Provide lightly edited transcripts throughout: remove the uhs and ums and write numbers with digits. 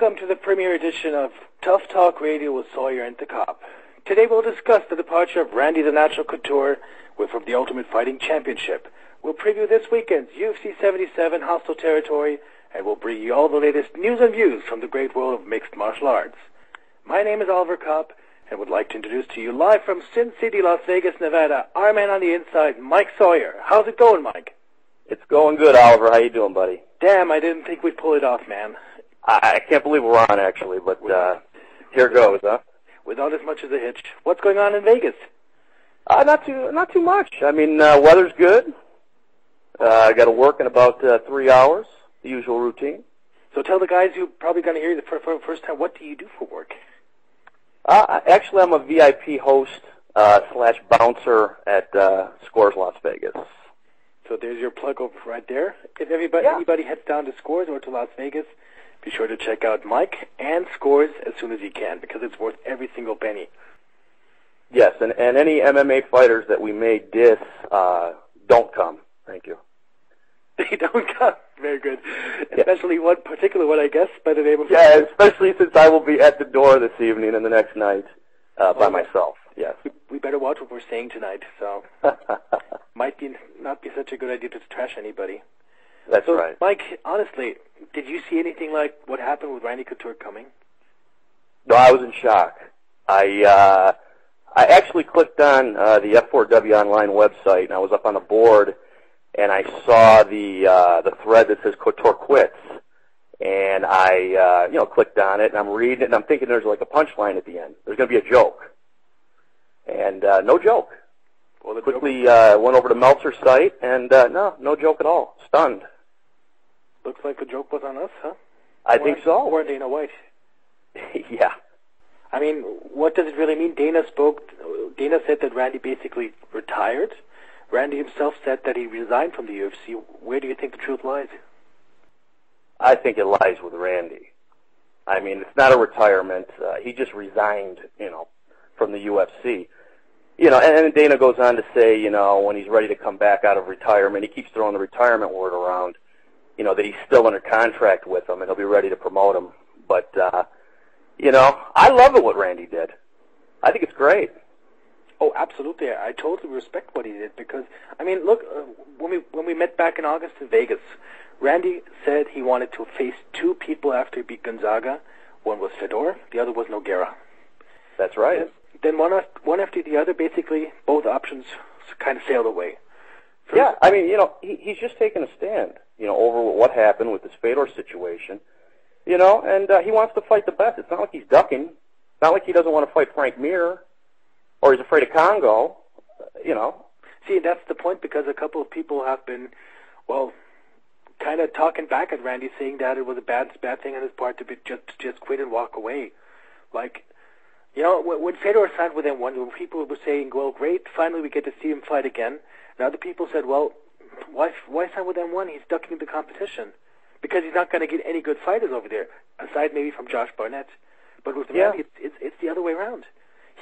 Welcome to the premiere edition of Tough Talk Radio with Sawyer and the Cop. Today we'll discuss the departure of Randy the Natural Couture from the Ultimate Fighting Championship. We'll preview this weekend's UFC 77 Hostile Territory, and we'll bring you all the latest news and views from the great world of mixed martial arts. My name is Oliver Kopp, and would like to introduce to you live from Sin City, Las Vegas, Nevada, our man on the inside, Mike Sawyer. How's it going, Mike? It's going good, Oliver. How you doing, buddy? Damn, I didn't think we'd pull it off, man. I can't believe we're on, actually, but here goes, huh? Without as much as a hitch. What's going on in Vegas? Not too much. I mean, weather's good. I got to work in about 3 hours, the usual routine. So tell the guys who are probably going to hear you for the first time, what do you do for work? Actually, I'm a VIP host slash bouncer at Scores Las Vegas. So there's your plug over right there. If anybody heads down to Scores or to Las Vegas, be sure to check out Mike and Scores as soon as you can, because it's worth every single penny. Yes, and any MMA fighters that we may diss, don't come. Thank you. They don't come. Very good. Especially one particular one, I guess, by the name of... Yeah, especially since I will be at the door this evening and the next night by myself. Yes. We better watch what we're saying tonight, so... might not be such a good idea to trash anybody. That's right. Mike, honestly, did you see anything like what happened with Randy Couture coming? No, I was in shock. I actually clicked on the F4W Online website, and I was up on the board, and I saw the thread that says Couture quits, and I clicked on it, and I'm reading it, and I'm thinking there's like a punchline at the end. There's going to be a joke, and no joke. Well, quickly went over to Meltzer's site, and no joke at all. Stunned. Looks like the joke was on us, huh? I think so. Or Dana White. Yeah. I mean, what does it really mean? Dana said that Randy basically retired. Randy himself said that he resigned from the UFC. Where do you think the truth lies? I think it lies with Randy. I mean, it's not a retirement. He just resigned, from the UFC. And Dana goes on to say, when he's ready to come back out of retirement, he keeps throwing the retirement word around, that he's still under contract with him and he'll be ready to promote him. But, I love it what Randy did. I think it's great. Oh, absolutely. I totally respect what he did because, I mean, look, when we met back in August in Vegas, Randy said he wanted to face two people after he beat Gonzaga. One was Fedor, the other was Nogueira. That's right. And then one after the other, basically, both options kind of sailed away. Yeah, I mean, he's just taking a stand, over what happened with this Fedor situation, and he wants to fight the best. It's not like he's ducking. It's not like he doesn't want to fight Frank Mir, or he's afraid of Congo, See, that's the point, because a couple of people have been, kind of talking back at Randy, saying that it was a bad thing on his part to just quit and walk away. Like, when Fedor signed with M1, people were saying, well, great, finally we get to see him fight again. And other people said, well, why sign with M1? He's ducking the competition. Because he's not going to get any good fighters over there, aside maybe from Josh Barnett. But with Randy, it's the other way around.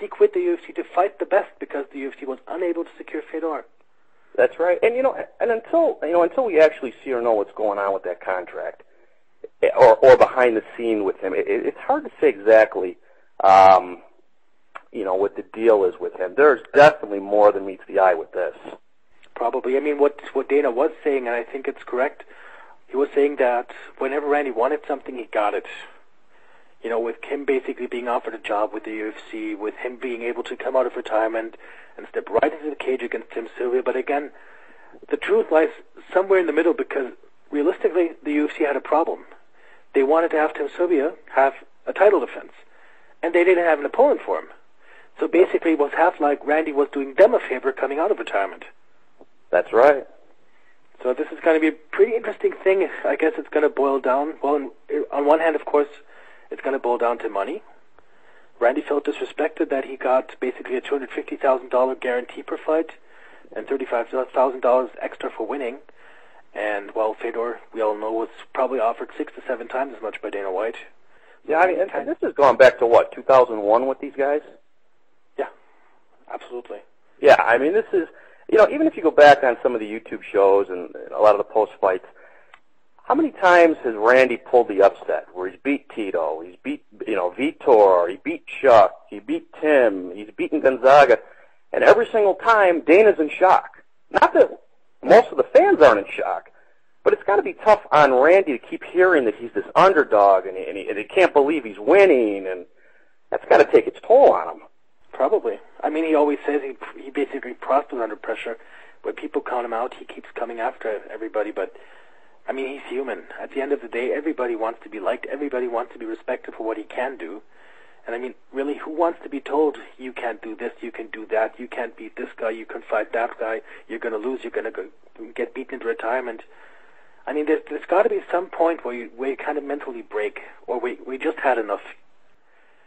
He quit the UFC to fight the best because the UFC was unable to secure Fedor. That's right. And, and until we actually see or know what's going on with that contract, or behind the scene with him, it's hard to say exactly what the deal is with him. There's definitely more than meets the eye with this. Probably. I mean, what Dana was saying, and I think it's correct, he was saying that whenever Randy wanted something, he got it. With him basically being offered a job with the UFC, with him being able to come out of retirement and step right into the cage against Tim Sylvia. But again, the truth lies somewhere in the middle, because realistically, the UFC had a problem. They wanted to have Tim Sylvia have a title defense, and they didn't have an opponent for him. So basically, it was half like Randy was doing them a favor coming out of retirement. That's right. So this is going to be a pretty interesting thing. I guess it's going to boil down, on one hand, of course, it's going to boil down to money. Randy felt disrespected that he got basically a $250,000 guarantee per fight and $35,000 extra for winning. And while Fedor, we all know, was probably offered 6 to 7 times as much by Dana White. Yeah, I mean, and this has gone back to, 2001 with these guys? Yeah, absolutely. Yeah, I mean, this is, even if you go back on some of the YouTube shows and a lot of the post-fights, how many times has Randy pulled the upset where he's beat Tito. He's beat, Vitor. He beat Chuck. He beat Tim. He's beaten Gonzaga. And every single time, Dana's in shock. Not that most of the fans aren't in shock, but it's got to be tough on Randy to keep hearing that he's this underdog and he can't believe he's winning, and that's got to take its toll on him. Probably. I mean, he always says he basically prospers under pressure. When people count him out, he keeps coming after everybody, but I mean, he's human. At the end of the day, everybody wants to be liked. Everybody wants to be respected for what he can do. And I mean, really, who wants to be told, you can't do this, you can do that, you can't beat this guy, you can fight that guy, you're going to lose, you're going to get beaten into retirement. I mean, there's got to be some point where you kind of mentally break, or we just had enough.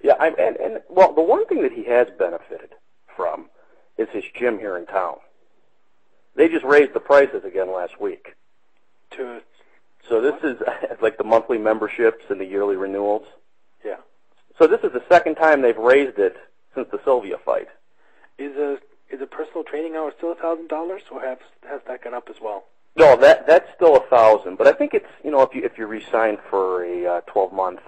Yeah, and the one thing that he has benefited from is his gym here in town. They just raised the prices again last week. So this is like the monthly memberships and the yearly renewals. Yeah. So this is the second time they've raised it since the Sylvia fight. Is a personal training hour still $1,000, or has that gone up as well? No, that's still $1,000. But I think it's if you re-sign for a 12-month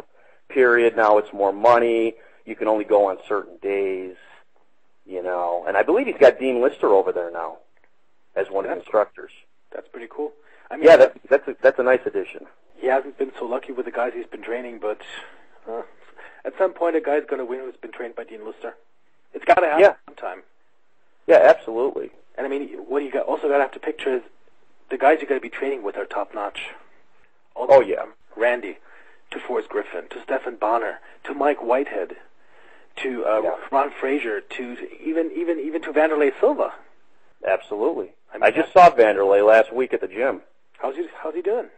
period, now it's more money. You can only go on certain days, And I believe he's got Dean Lister over there now as one of the instructors. That's pretty cool. I mean, yeah, that's a nice addition. He hasn't been so lucky with the guys he's been training, but at some point a guy's going to win who's been trained by Dean Lister. It's got to happen sometime. Yeah, absolutely. And I mean, what you also got to have to picture is the guys you're going to be training with are top notch. Yeah. Randy, to Forrest Griffin, to Stephan Bonner, to Mike Whitehead, to Ron Frazier, to even to Vanderlei Silva. Absolutely. I just saw Vanderlei last week at the gym. How's he doing?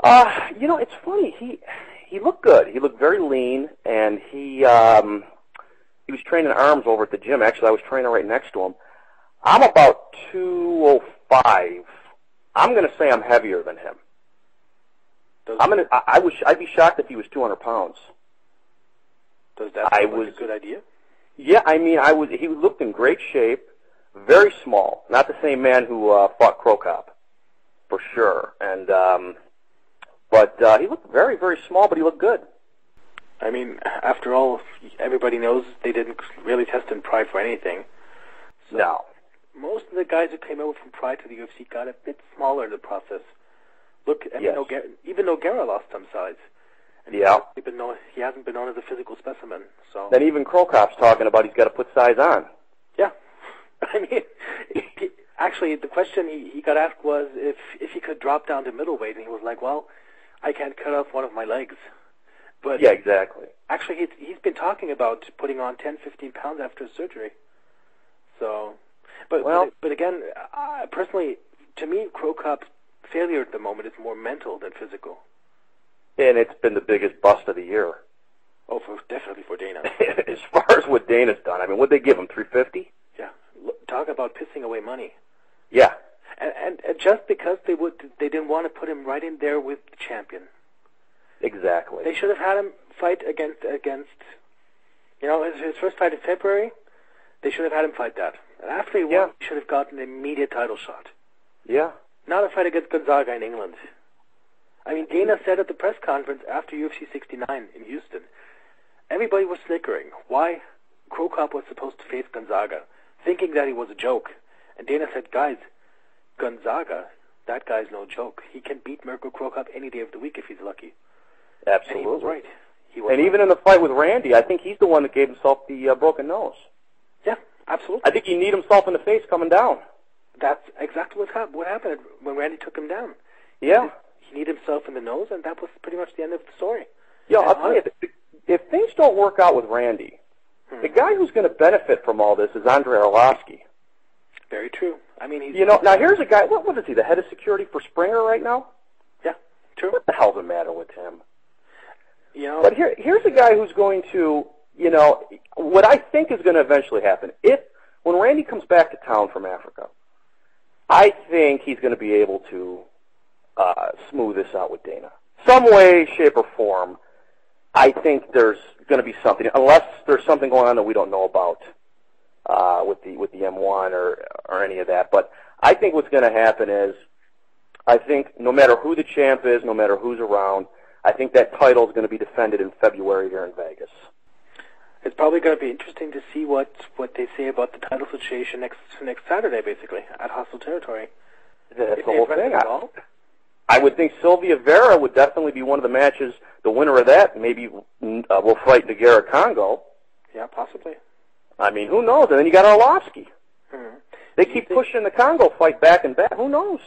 It's funny. He looked good. He looked very lean, and he was training arms over at the gym. Actually, I was training right next to him. I'm about 205. I'm going to say I'm heavier than him. I'd be shocked if he was 200 pounds. Does that sound like a good idea? Yeah, I mean, he looked in great shape, very small. Not the same man who fought Crow Cop, for sure. And but he looked very, very small, but he looked good. I mean, after all, everybody knows they didn't really test in Pride for anything. So no. Most of the guys who came over from Pride to the UFC got a bit smaller in the process. Look, even Nogueira lost some size. And he hasn't been known as a physical specimen. So then even Crow Cop's talking about he's got to put size on. Yeah. I mean, actually, the question he got asked was if he could drop down to middleweight, and he was like, well, I can't cut off one of my legs. But yeah, exactly. Actually, he's been talking about putting on 10, 15 pounds after his surgery. So, but again, personally, to me, Crow Cop's failure at the moment is more mental than physical. And it's been the biggest bust of the year. Oh, definitely for Dana. As far as what Dana's done, I mean, what'd they give him, $350? Yeah, talk about pissing away money. Yeah. And just because they didn't want to put him right in there with the champion. Exactly. They should have had him fight against his first fight in February. They should have had him fight that. And after he won, he should have gotten an immediate title shot. Yeah. Not a fight against Gonzaga in England. I mean, Dana said at the press conference after UFC 69 in Houston, everybody was snickering. Why Crow Cop was supposed to face Gonzaga, thinking that he was a joke. And Dana said, guys, Gonzaga, that guy's no joke. He can beat Mirko Crow Cop any day of the week if he's lucky. Absolutely. And he was right. Even in the fight with Randy, I think he's the one that gave himself the broken nose. Yeah, absolutely. I think he kneed himself in the face coming down. That's exactly what happened when Randy took him down. Yeah. He kneed himself in the nose, and that was pretty much the end of the story. Yeah, I'll tell you, if things don't work out with Randy, the guy who's going to benefit from all this is Andrei Arlovsky. Very true. I mean, he's... now here's a guy, what is he, the head of security for Springer right now? Yeah, true. What the hell's the matter with him? But here's a guy who's going to, what I think is going to eventually happen. When Randy comes back to town from Africa, I think he's going to be able to smooth this out with Dana. Some way, shape, or form, I think there's going to be something, unless there's something going on that we don't know about with the M1 or any of that. But I think what's going to happen is, I think no matter who the champ is, no matter who's around, I think that title is going to be defended in February here in Vegas. It's probably going to be interesting to see what they say about the title situation next Saturday, basically, at Hostile Territory. That's the whole thing. I would think Sylvia Vera would definitely be one of the matches. The winner of that maybe will fight Nogueira Congo. Yeah, possibly. I mean, who knows? And then you got Arlovsky. Hmm. They keep pushing the Congo fight back and back. Who knows?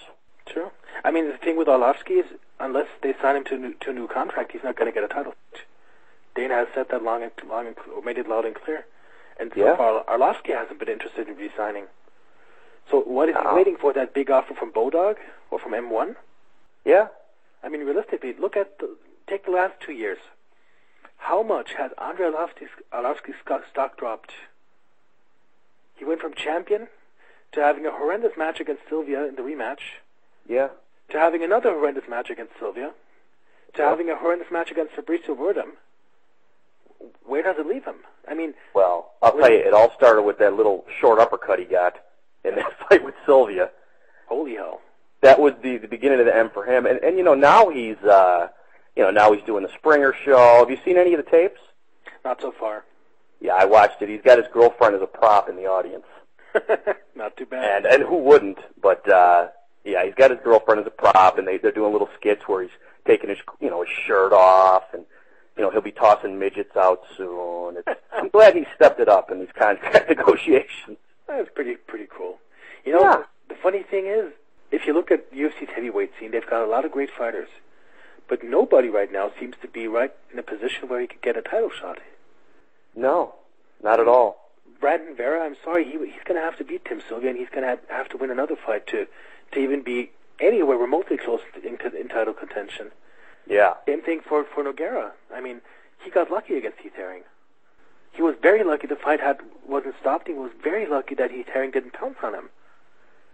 True. I mean, the thing with Arlovsky is, unless they sign him to a new contract, he's not going to get a title. Dana has said that made it loud and clear. And so far, Arlovsky hasn't been interested in re-signing. So what is he waiting for, that big offer from Bodog or from M1? Yeah. I mean, realistically, take the last 2 years. How much has Andrei Arlovsky's stock dropped? He went from champion to having a horrendous match against Sylvia in the rematch. Yeah. To having another horrendous match against Sylvia. To having a horrendous match against Fabricio Verdum. Where does it leave him? I mean... Well, I'll tell you, it all started with that little short uppercut he got in that fight with Sylvia. Holy hell. That was the beginning of the end for him. And now he's doing the Springer show. Have you seen any of the tapes? Not so far. Yeah, I watched it. He's got his girlfriend as a prop in the audience. Not too bad. And who wouldn't? But yeah, he's got his girlfriend as a prop, and they're doing little skits where he's taking his shirt off, and he'll be tossing midgets out soon. I'm glad he stepped it up in these contract negotiations. That's pretty cool. The funny thing is, if you look at UFC's heavyweight scene, they've got a lot of great fighters, but nobody right now seems to be right in a position where he could get a title shot. No, not at all. Brandon Vera, I'm sorry, he's going to have to beat Tim Sylvia, and he's going to have to win another fight to even be anywhere remotely close in title contention. Yeah. Same thing for Nogueira. I mean, he got lucky against Heath Herring. He was very lucky the fight wasn't stopped. He was very lucky that Heath Herring didn't pounce on him.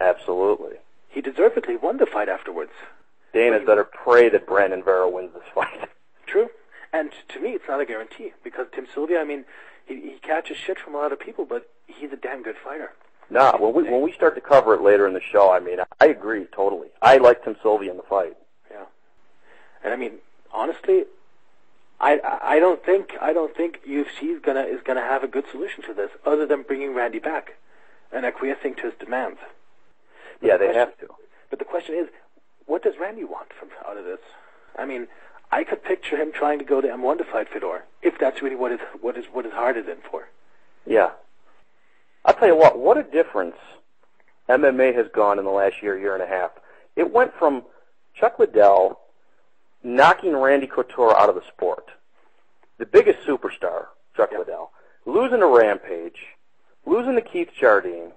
Absolutely. He deservedly won the fight afterwards. Dana's better pray that Brandon Vera wins this fight. True. And to me, it's not a guarantee, because Tim Sylvia, I mean, he catches shit from a lot of people, but he's a damn good fighter. Nah, when we start to cover it later in the show, I mean, I agree totally. I like Tim Sylvia in the fight. Yeah. And I mean, honestly, I don't think UFC is gonna have a good solution to this, other than bringing Randy back and acquiescing to his demands. Yeah, they have to. But the question is, what does Randy want out of this? I mean, I could picture him trying to go to M1 to fight Fedor, if that's really what his heart is in for. Yeah. I'll tell you what a difference MMA has gone in the last year and a half. It went from Chuck Liddell knocking Randy Couture out of the sport, the biggest superstar, Chuck Liddell, losing to Rampage, losing to Keith Jardine.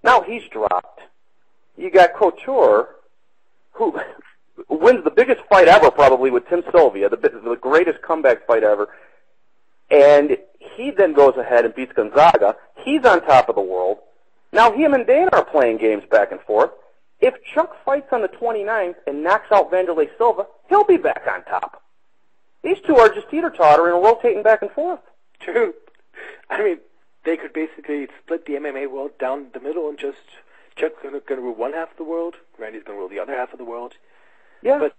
Now he's dropped. You got Couture, who wins the biggest fight ever, probably, with Tim Sylvia, the greatest comeback fight ever, and he then goes ahead and beats Gonzaga. He's on top of the world. Now him and Dana are playing games back and forth. If Chuck fights on the 29th and knocks out Vanderlei Silva, he'll be back on top. These two are just teeter-tottering and rotating back and forth. True. I mean, they could basically split the MMA world down the middle and just Chuck's going to rule one half of the world, Randy's going to rule the other half of the world. Yeah. But,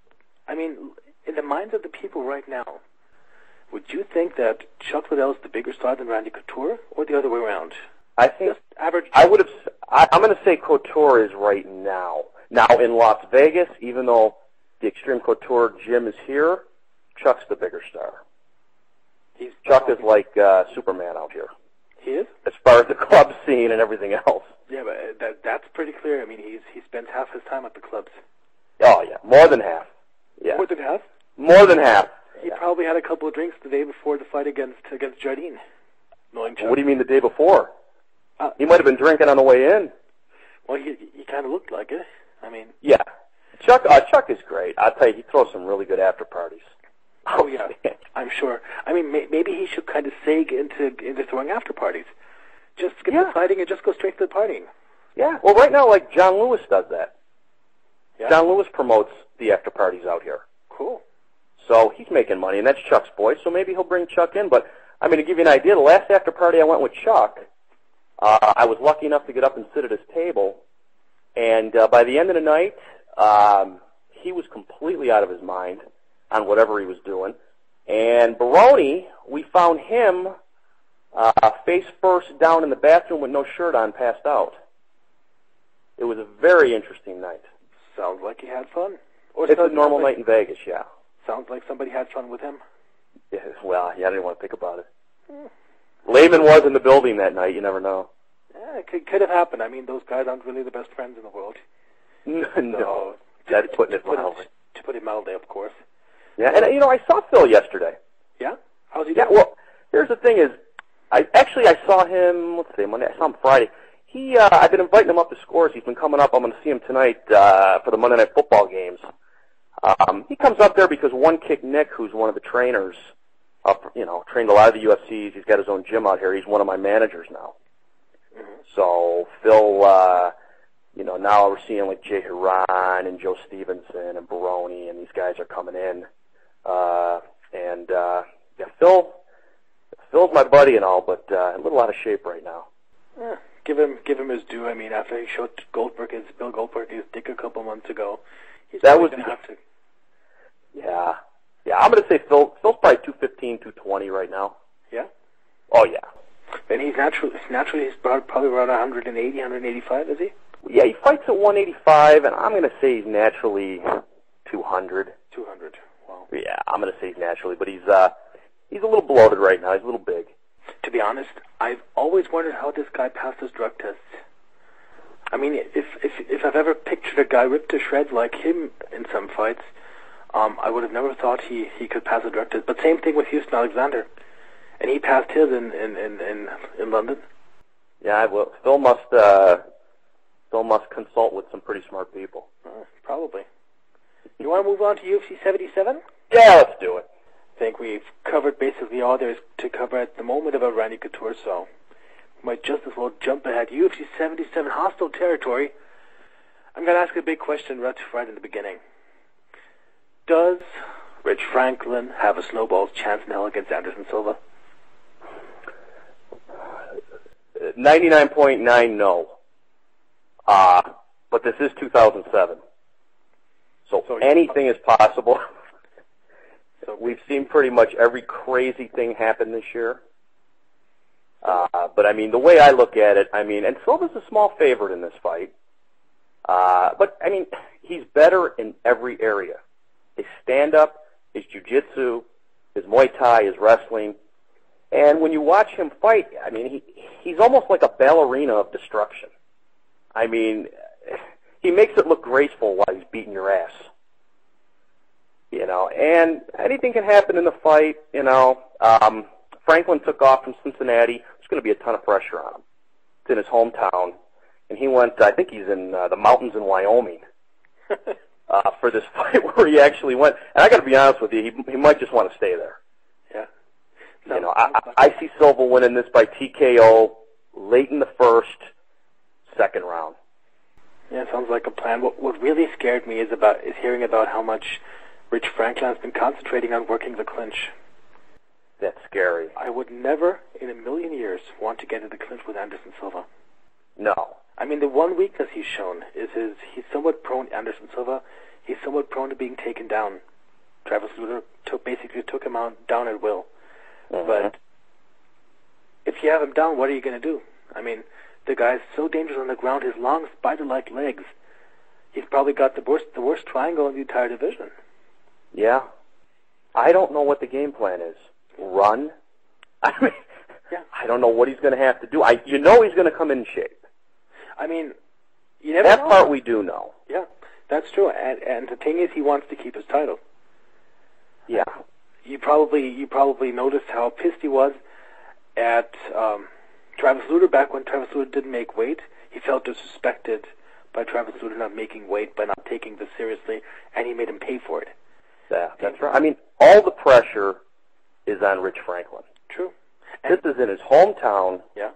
I mean, in the minds of the people right now, would you think that Chuck Liddell is the bigger star than Randy Couture, or the other way around? I think just average. I'm going to say Couture is right now. Now in Las Vegas, even though the Extreme Couture gym is here, Chuck's the bigger star. Chuck is like Superman out here. He is? As far as the club scene and everything else. Yeah, but that's pretty clear. I mean, he spends half his time at the clubs. Oh yeah, more than half. Yeah. More than half? More than half. He probably had a couple of drinks the day before the fight against Jardine. Knowing Chuck. What do you mean the day before? He might have been drinking on the way in. Well, he kind of looked like it. I mean. Yeah. Chuck is great. I'll tell you, he throws some really good after parties. Oh yeah, I'm sure. I mean, maybe he should kind of sag into throwing after parties. Just skip the fighting and just go straight to the partying. Yeah. Well, right now, like John Lewis does that. Yeah. John Lewis promotes the after parties out here. Cool. So he's making money, and that's Chuck's boy. So maybe he'll bring Chuck in. But I mean, to give you an idea, the last after party I went with Chuck, I was lucky enough to get up and sit at his table, and by the end of the night, he was completely out of his mind. on whatever he was doing. And Baroni, we found him face first down in the bathroom with no shirt on, passed out. It was a very interesting night. Sounds like he had fun. Or it's a normal night in Vegas, yeah. Sounds like somebody had fun with him. Yeah, well, yeah, I didn't want to think about it. Lehman was in the building that night. You never know. Yeah, it could have happened. I mean, those guys aren't really the best friends in the world. No, that's putting it mildly. To put it mildly, of course. Yeah, and I saw Phil yesterday. Yeah? How's he doing? Yeah, well, here's the thing is, I saw him, let's see, Monday, I saw him Friday. I've been inviting him up to Scores. He's been coming up. I'm going to see him tonight for the Monday Night Football games. He comes up there because One Kick Nick, who's one of the trainers, trained a lot of the UFCs. He's got his own gym out here. He's one of my managers now. Mm-hmm. So Phil, now we're seeing like Jay Huron and Joe Stevenson and Baroni, and these guys are coming in. Phil's my buddy and all, but a little out of shape right now. Yeah, give him his due. I mean, after he showed Bill Goldberg his dick a couple months ago, he's probably going to have to. Yeah, I'm going to say Phil's probably 215, 220 right now. Yeah? Oh, yeah. And he's he's probably around 180, 185, is he? Yeah, he fights at 185, and I'm going to say he's naturally 200. 200, wow. Yeah, I'm going to say he's naturally, but he's a little bloated right now. He's a little big. To be honest, I've always wondered how this guy passed his drug tests. I mean, if I've ever pictured a guy ripped to shreds like him in some fights, I would have never thought he could pass a drug test. But same thing with Houston Alexander, and he passed his in London. Yeah, well, Phil must consult with some pretty smart people. Probably. You want to move on to UFC 77? Yeah, let's do it. I think we've covered basically all there is to cover at the moment about Randy Couture, so we might just as well jump ahead. UFC 77, hostile territory. I'm going to ask a big question right in the beginning. Does Rich Franklin have a snowball's chance in hell against Anderson Silva? 99.9 no. But this is 2007. So anything is possible. We've seen pretty much every crazy thing happen this year. But, I mean, the way I look at it, and Silva's a small favorite in this fight. But, he's better in every area. His stand-up, his jiu-jitsu, his Muay Thai, his wrestling. And when you watch him fight, he's almost like a ballerina of destruction. He makes it look graceful while he's beating your ass. And anything can happen in the fight, Franklin took off from Cincinnati. There's going to be a ton of pressure on him. It's in his hometown. And he went, I think he's in the mountains in Wyoming for this fight where he actually went. And I got to be honest with you, he might just want to stay there. Yeah. I see Silva winning this by TKO late in the first, second round. Yeah, sounds like a plan. What really scared me is hearing about how much Rich Franklin has been concentrating on working the clinch. That's scary. I would never in a million years want to get into the clinch with Anderson Silva. No. The one weakness he's shown is he's somewhat prone, Anderson Silva, he's somewhat prone to being taken down. Travis Lutter basically took him down at will. Mm-hmm. But if you have him down, what are you going to do? The guy's so dangerous on the ground, his long spider-like legs. He's probably got the worst triangle in the entire division. Yeah. I don't know what the game plan is. Run? Yeah. I don't know what he's going to have to do. He's going to come in shape. You never that know. Part we do know. Yeah, that's true. And the thing is, he wants to keep his title. Yeah. You probably noticed how pissed he was at Travis Lutter back when Travis Lutter didn't make weight. He felt disrespected by Travis Lutter not making weight, by not taking this seriously, and he made him pay for it. Yeah, that's right. All the pressure is on Rich Franklin. True. This is in his hometown. Yeah.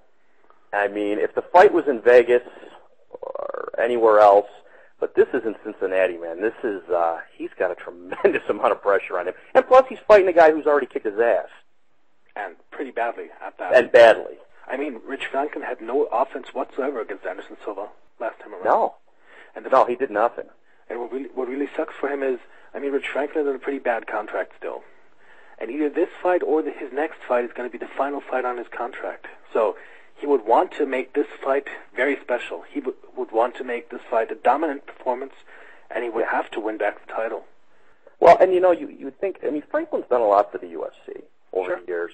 If the fight was in Vegas or anywhere else, but this is in Cincinnati, man. This is, he's got a tremendous amount of pressure on him. And plus, he's fighting a guy who's already kicked his ass. And pretty badly at that. And badly. Rich Franklin had no offense whatsoever against Anderson Silva last time around. No. No, he did nothing. And what really sucks for him is I mean, Rich Franklin is in a pretty bad contract still. And either this fight or his next fight is going to be the final fight on his contract. So he would want to make this fight very special. He would want to make this fight a dominant performance, and he would have to win back the title. Well, and you would think, I mean, Franklin's done a lot for the UFC over the years.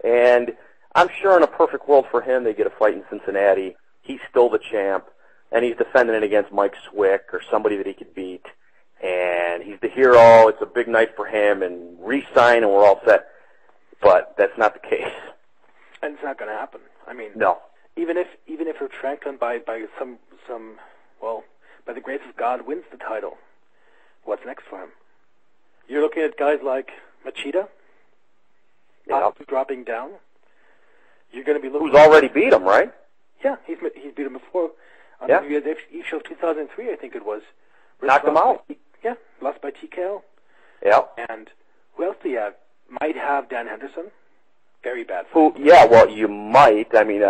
And I'm sure in a perfect world for him, they get a fight in Cincinnati. He's still the champ, and he's defending it against Mike Swick or somebody that he could beat. And he's the hero. It's a big night for him, and re-sign, and we're all set. But that's not the case. And it's not going to happen. I mean, no. Even if Rich Franklin by the grace of God wins the title, what's next for him? You're looking at guys like Machida, possibly dropping down. You're going to be looking. Who's already beat him, right? Yeah, he's beat him before. On the UFC show of 2003, I think it was. Knocked him out. Lost by TKO. Yeah. And who else do you have? Might have Dan Henderson. Very bad. Well, you might. I mean,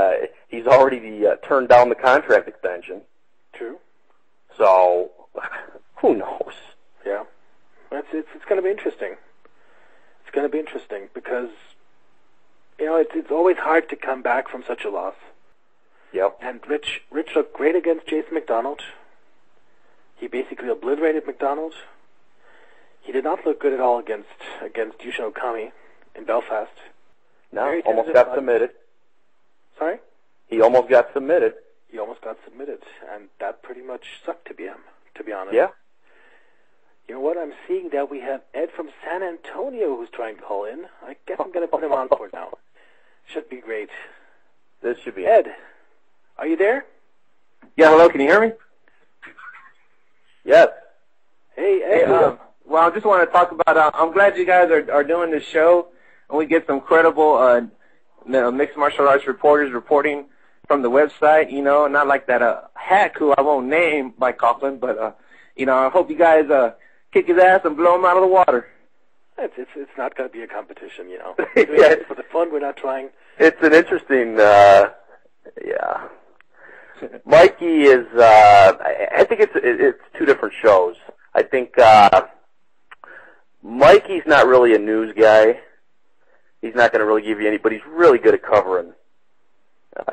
he's already turned down the contract extension. True. So, who knows? Yeah. It's going to be interesting. It's going to be interesting because, it's always hard to come back from such a loss. Yep. And Rich looked great against Jason McDonald. He basically obliterated McDonald. He did not look good at all against Yushin Okami in Belfast. No, almost got submitted. Sorry? He almost got submitted. And that pretty much sucked to be honest. Yeah. You know what? I'm seeing that we have Ed from San Antonio who's trying to call in. I guess I'm going to put him on for now. Should be great. This should be Ed, are you there? Yeah, hello, can you hear me? Yes. Hey, Ed. Well, I just want to talk about, I'm glad you guys are doing this show, and we get some credible mixed martial arts reporters reporting from the website, not like that hack who I won't name, Mike Coughlin, but, I hope you guys kick his ass and blow him out of the water. It's not going to be a competition, It's for the fun. We're not trying. It's an interesting, Mikey is, I think it's two different shows. I think, Mikey's not really a news guy. He's not going to really give you any, but he's really good at covering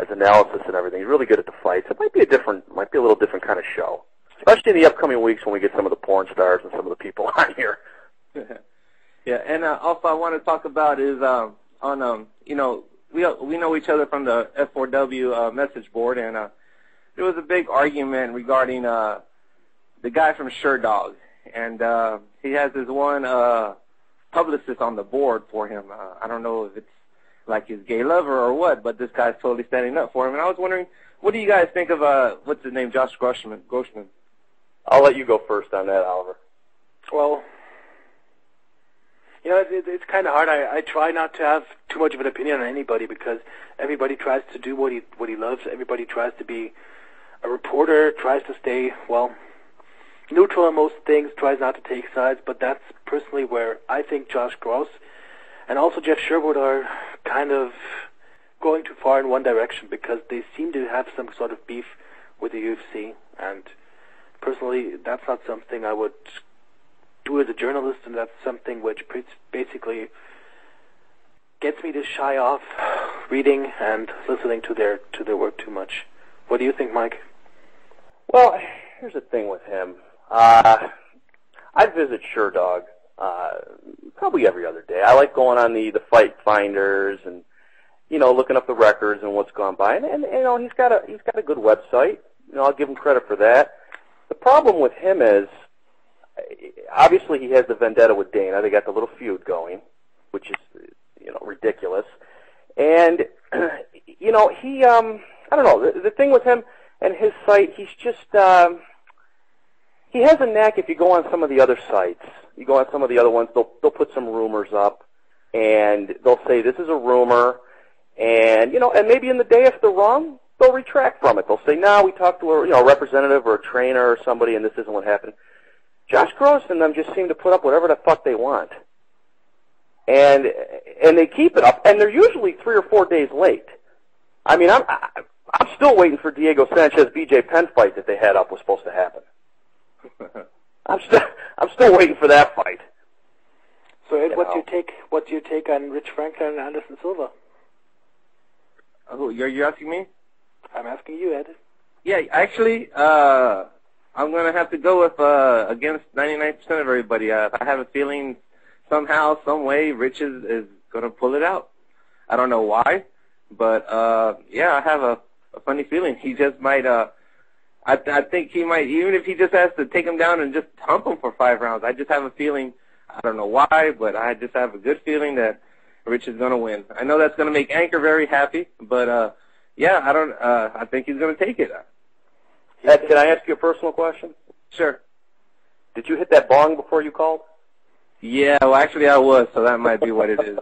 his analysis and everything. He's really good at the fights. It might be a little different kind of show, especially in the upcoming weeks when we get some of the porn stars and some of the people on here. Yeah, and also I want to talk about is we know each other from the F4W message board, and there was a big argument regarding the guy from SureDog, and he has his one publicist on the board for him. I don't know if it's like his gay lover or what, but this guy's totally standing up for him. And I was wondering, what do you guys think of what's his name, Josh Grossman? I'll let you go first on that, Oliver. Well, it's kind of hard. I try not to have too much of an opinion on anybody because everybody tries to do what he loves. Everybody tries to be a reporter, tries to stay, neutral on most things, tries not to take sides, but that's personally where I think Josh Gross and also Jeff Sherwood are kind of going too far in one direction because they seem to have some sort of beef with the UFC, and personally that's not something I would do as a journalist, and that's something which basically gets me to shy off reading and listening to their work too much. What do you think, Mike? Well, here's the thing with him. I visit SureDog probably every other day. I like going on the fight finders and looking up the records and what's gone by. And he's got a good website. I'll give him credit for that. The problem with him is obviously he has the vendetta with Dana. They got the little feud going, which is ridiculous. And he I don't know, the thing with him and his site, he's just he has a knack. If you go on some of the other sites, you go on some of the other ones, they'll put some rumors up, and they'll say this is a rumor, and and maybe in the day if they're wrong, they'll retract from it. They'll say, no, we talked to a representative or a trainer or somebody, and this isn't what happened. Josh Gross and them just seem to put up whatever the fuck they want, and they keep it up, and they're usually 3 or 4 days late. I mean, I'm still waiting for Diego Sanchez BJ Penn fight that they had up was supposed to happen. I'm still waiting for that fight. So Ed, what's your take on Rich Franklin and Anderson Silva? Oh, you're asking me? I'm asking you, Ed. Yeah, actually, I'm gonna have to go with against 99% of everybody. I have a feeling somehow, some way, Rich is gonna pull it out. I don't know why, but yeah, I have a funny feeling he just might. I think he might, even if he just has to take him down and just hump him for 5 rounds. I just have a feeling. I don't know why, but I just have a good feeling that Rich is gonna win. I know that's gonna make Anchor very happy, but yeah, I think he's gonna take it. Ed, can I ask you a personal question? Sure. Did you hit that bong before you called? Yeah, well, actually I was, so that might be what it is.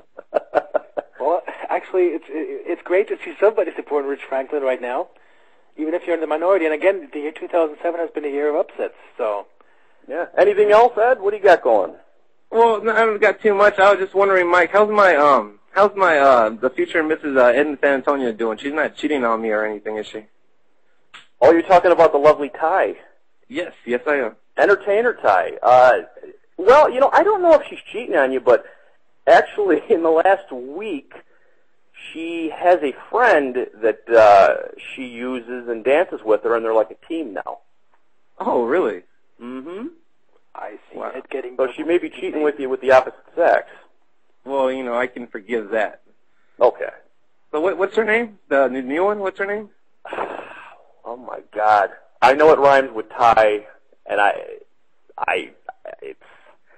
Well, actually, it's great to see somebody supporting Rich Franklin right now, even if you're in the minority. And again, the year 2007 has been a year of upsets. So, yeah. Anything else, Ed? What do you got going? Well, no, I haven't got too much. I was just wondering, Mike, how's my the future Mrs. Ed in San Antonio doing? She's not cheating on me or anything, is she? Oh, you're talking about the lovely Ty. Yes, I am. Entertainer Ty. Well, I don't know if she's cheating on you, but actually in the last week, she has a friend that she uses and dances with her, and they're like a team now. Oh, really? Mm-hmm. I see. Wow. It getting So she may be cheating with you with the opposite sex. Well, I can forgive that. Okay. So what's her name? The new one? What's her name? Oh my God! I know it rhymes with Ty, and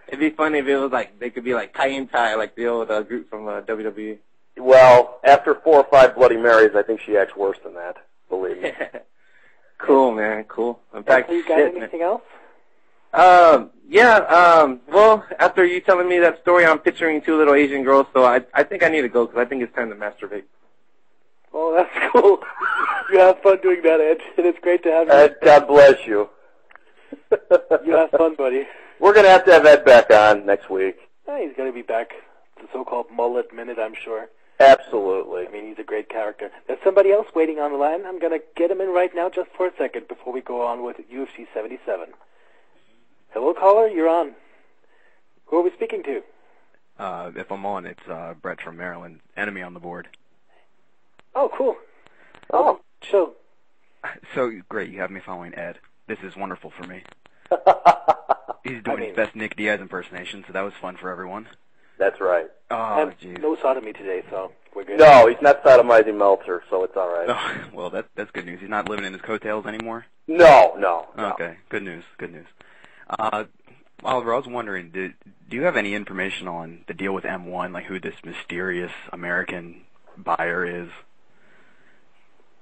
It'd be funny if it was like they could be like Ty and Ty, like the old group from WWE. Well, after 4 or 5 Bloody Marys, I think she acts worse than that. Believe me. Cool, man. Cool. In fact, you got anything else? Yeah. Well, after you telling me that story, I'm picturing 2 little Asian girls, so I think I need to go because I think it's time to masturbate. Oh, that's cool. You have fun doing that, Ed. And it's great to have you. Ed, God bless you. You have fun, buddy. We're going to have Ed back on next week. He's going to be back. The so-called mullet minute, I'm sure. Absolutely. I mean, he's a great character. There's somebody else waiting on the line. I'm going to get him in right now just for a second before we go on with UFC 77. Hello, caller. You're on. Who are we speaking to? If I'm on, it's Brett from Maryland. Enemy on the board. Oh, cool. Oh, chill. So, great. You have me following Ed. This is wonderful for me. He's doing his best Nick Diaz impersonation, so that was fun for everyone. That's right. Oh, jeez. No sodomy today, so we're good. No, he's not sodomizing Meltzer, so it's all right. Oh, well, that's good news. He's not living in his coattails anymore? No. Okay, good news. Oliver, I was wondering, do you have any information on the deal with M1, like who this mysterious American buyer is?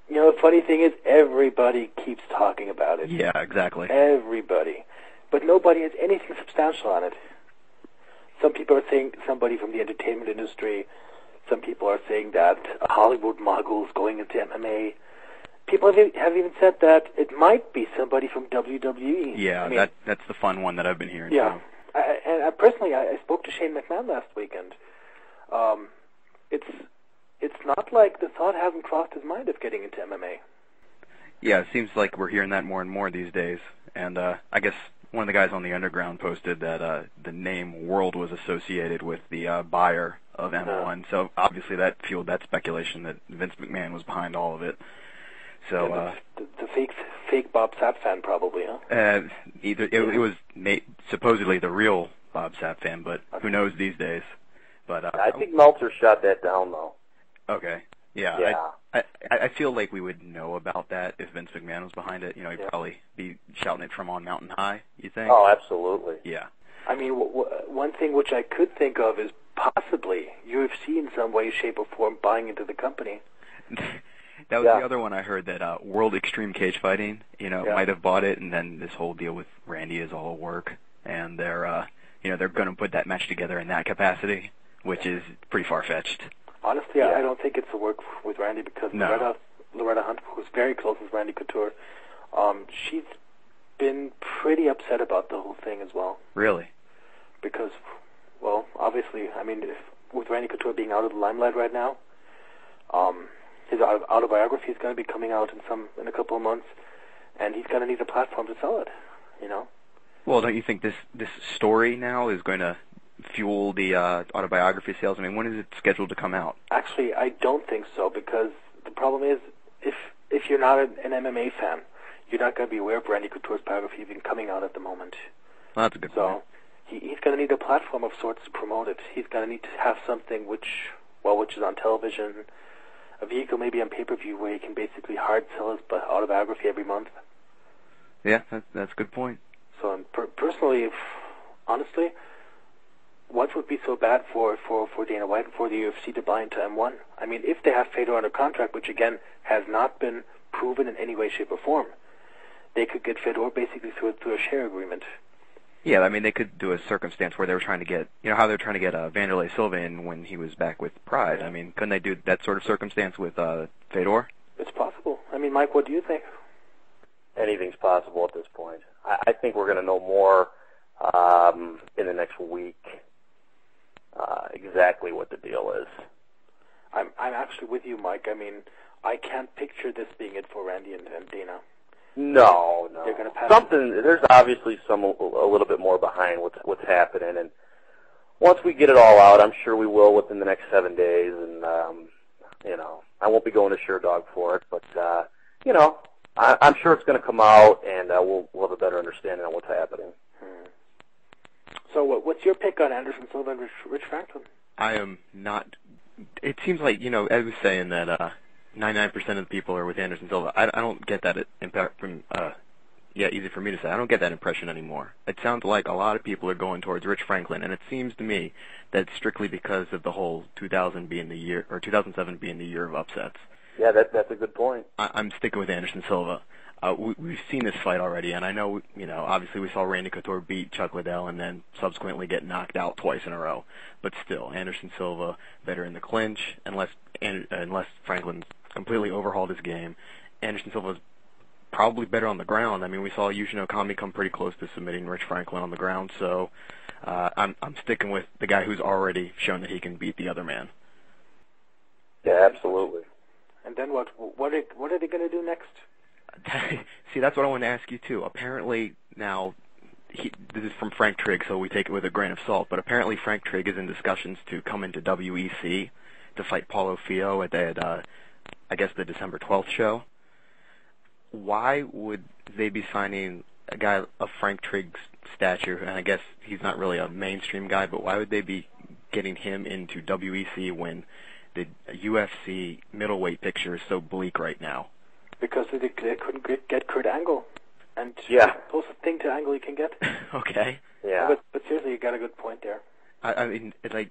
The funny thing is everybody keeps talking about it. Yeah, exactly. Everybody. But nobody has anything substantial on it. Some people are saying somebody from the entertainment industry. Some people are saying that a Hollywood mogul is going into MMA. People have even said that it might be somebody from WWE. Yeah, that's the fun one that I've been hearing. Yeah. Too. And personally, I spoke to Shane McMahon last weekend. It's not like the thought hasn't crossed his mind of getting into MMA. Yeah, it seems like we're hearing that more and more these days. And I guess one of the guys on the Underground posted that the name World was associated with the buyer of M1. So obviously that fueled that speculation that Vince McMahon was behind all of it. So the fake Bob Sapp fan probably, huh? Either it was supposedly the real Bob Sapp fan, but who knows these days? But I think Meltzer shot that down though. Okay. Yeah. I feel like we would know about that if Vince McMahon was behind it. He'd probably be shouting it from on Mountain High, you think? Oh, absolutely. Yeah. I mean, one thing which I could think of is possibly UFC in some way, shape, or form buying into the company. That was the other one I heard, that World Extreme Cage Fighting, might have bought it, and then this whole deal with Randy is all work, and they're going to put that match together in that capacity, which is pretty far-fetched. Honestly, I don't think it's a work with Randy because Loretta Hunt, who's very close with Randy Couture, she's been pretty upset about the whole thing as well. Really? Because, well, obviously, I mean, with Randy Couture being out of the limelight right now, his autobiography is going to be coming out in a couple of months, and he's going to need a platform to sell it, Well, don't you think this story now is going to fuel the autobiography sales? I mean, when is it scheduled to come out? Actually, I don't think so, because the problem is, if you're not an MMA fan, you're not going to be aware of Randy Couture's biography even coming out at the moment. Well, that's a good point. So he's going to need a platform of sorts to promote it. He's going to need to have something which is on television, a vehicle maybe on pay-per-view where he can basically hard sell his autobiography every month. Yeah, that's a good point. So personally, honestly, what would be so bad for Dana White and for the UFC to buy into M1? I mean, if they have Fedor under contract, which again has not been proven in any way, shape, or form, they could get Fedor basically through a share agreement. Yeah, I mean, they could do a circumstance where they were trying to get, how they were trying to get Vanderlei Silva in when he was back with Pride. Yeah. I mean, couldn't they do that sort of circumstance with Fedor? It's possible. I mean, Mike, what do you think? Anything's possible at this point. I think we're going to know more in the next week exactly what the deal is. I'm actually with you, Mike. I mean, I can't picture this being it for Randy and Dana. No. They're going to pass there's obviously a little bit more behind what's happening, and once we get it all out, I'm sure we will within the next 7 days, and I won't be going to Sherdog for it, but I'm sure it's going to come out, and we'll have a better understanding on what's happening. So what's your pick on Anderson Silva and Rich Franklin? I am not. It seems like, I was saying that 99% of the people are with Anderson Silva. I don't get that impact from, easy for me to say. I don't get that impression anymore. It sounds like a lot of people are going towards Rich Franklin, and it seems to me that it's strictly because of the whole 2007 being the year of upsets. Yeah, that's a good point. I'm sticking with Anderson Silva. We've seen this fight already, and I know, obviously we saw Randy Couture beat Chuck Liddell and then subsequently get knocked out twice in a row. But still, Anderson Silva better in the clinch, unless Franklin completely overhauled his game. Anderson Silva's probably better on the ground. I mean, we saw Yushin Okami come pretty close to submitting Rich Franklin on the ground, so I'm sticking with the guy who's already shown that he can beat the other man. Yeah, absolutely. And then what are they going to do next? See, that's what I want to ask you, too. Apparently, now, this is from Frank Trigg, so we take it with a grain of salt, but apparently Frank Trigg is in discussions to come into WEC to fight Paulo Fio at the December 12th show. Why would they be signing a guy of Frank Trigg's stature, and I guess he's not really a mainstream guy, but why would they be getting him into WEC when the UFC middleweight picture is so bleak right now? Because they couldn't get Kurt Angle, and yeah, the closest thing to Angle you can get. Okay. Yeah. But seriously, you got a good point there. I mean, it's like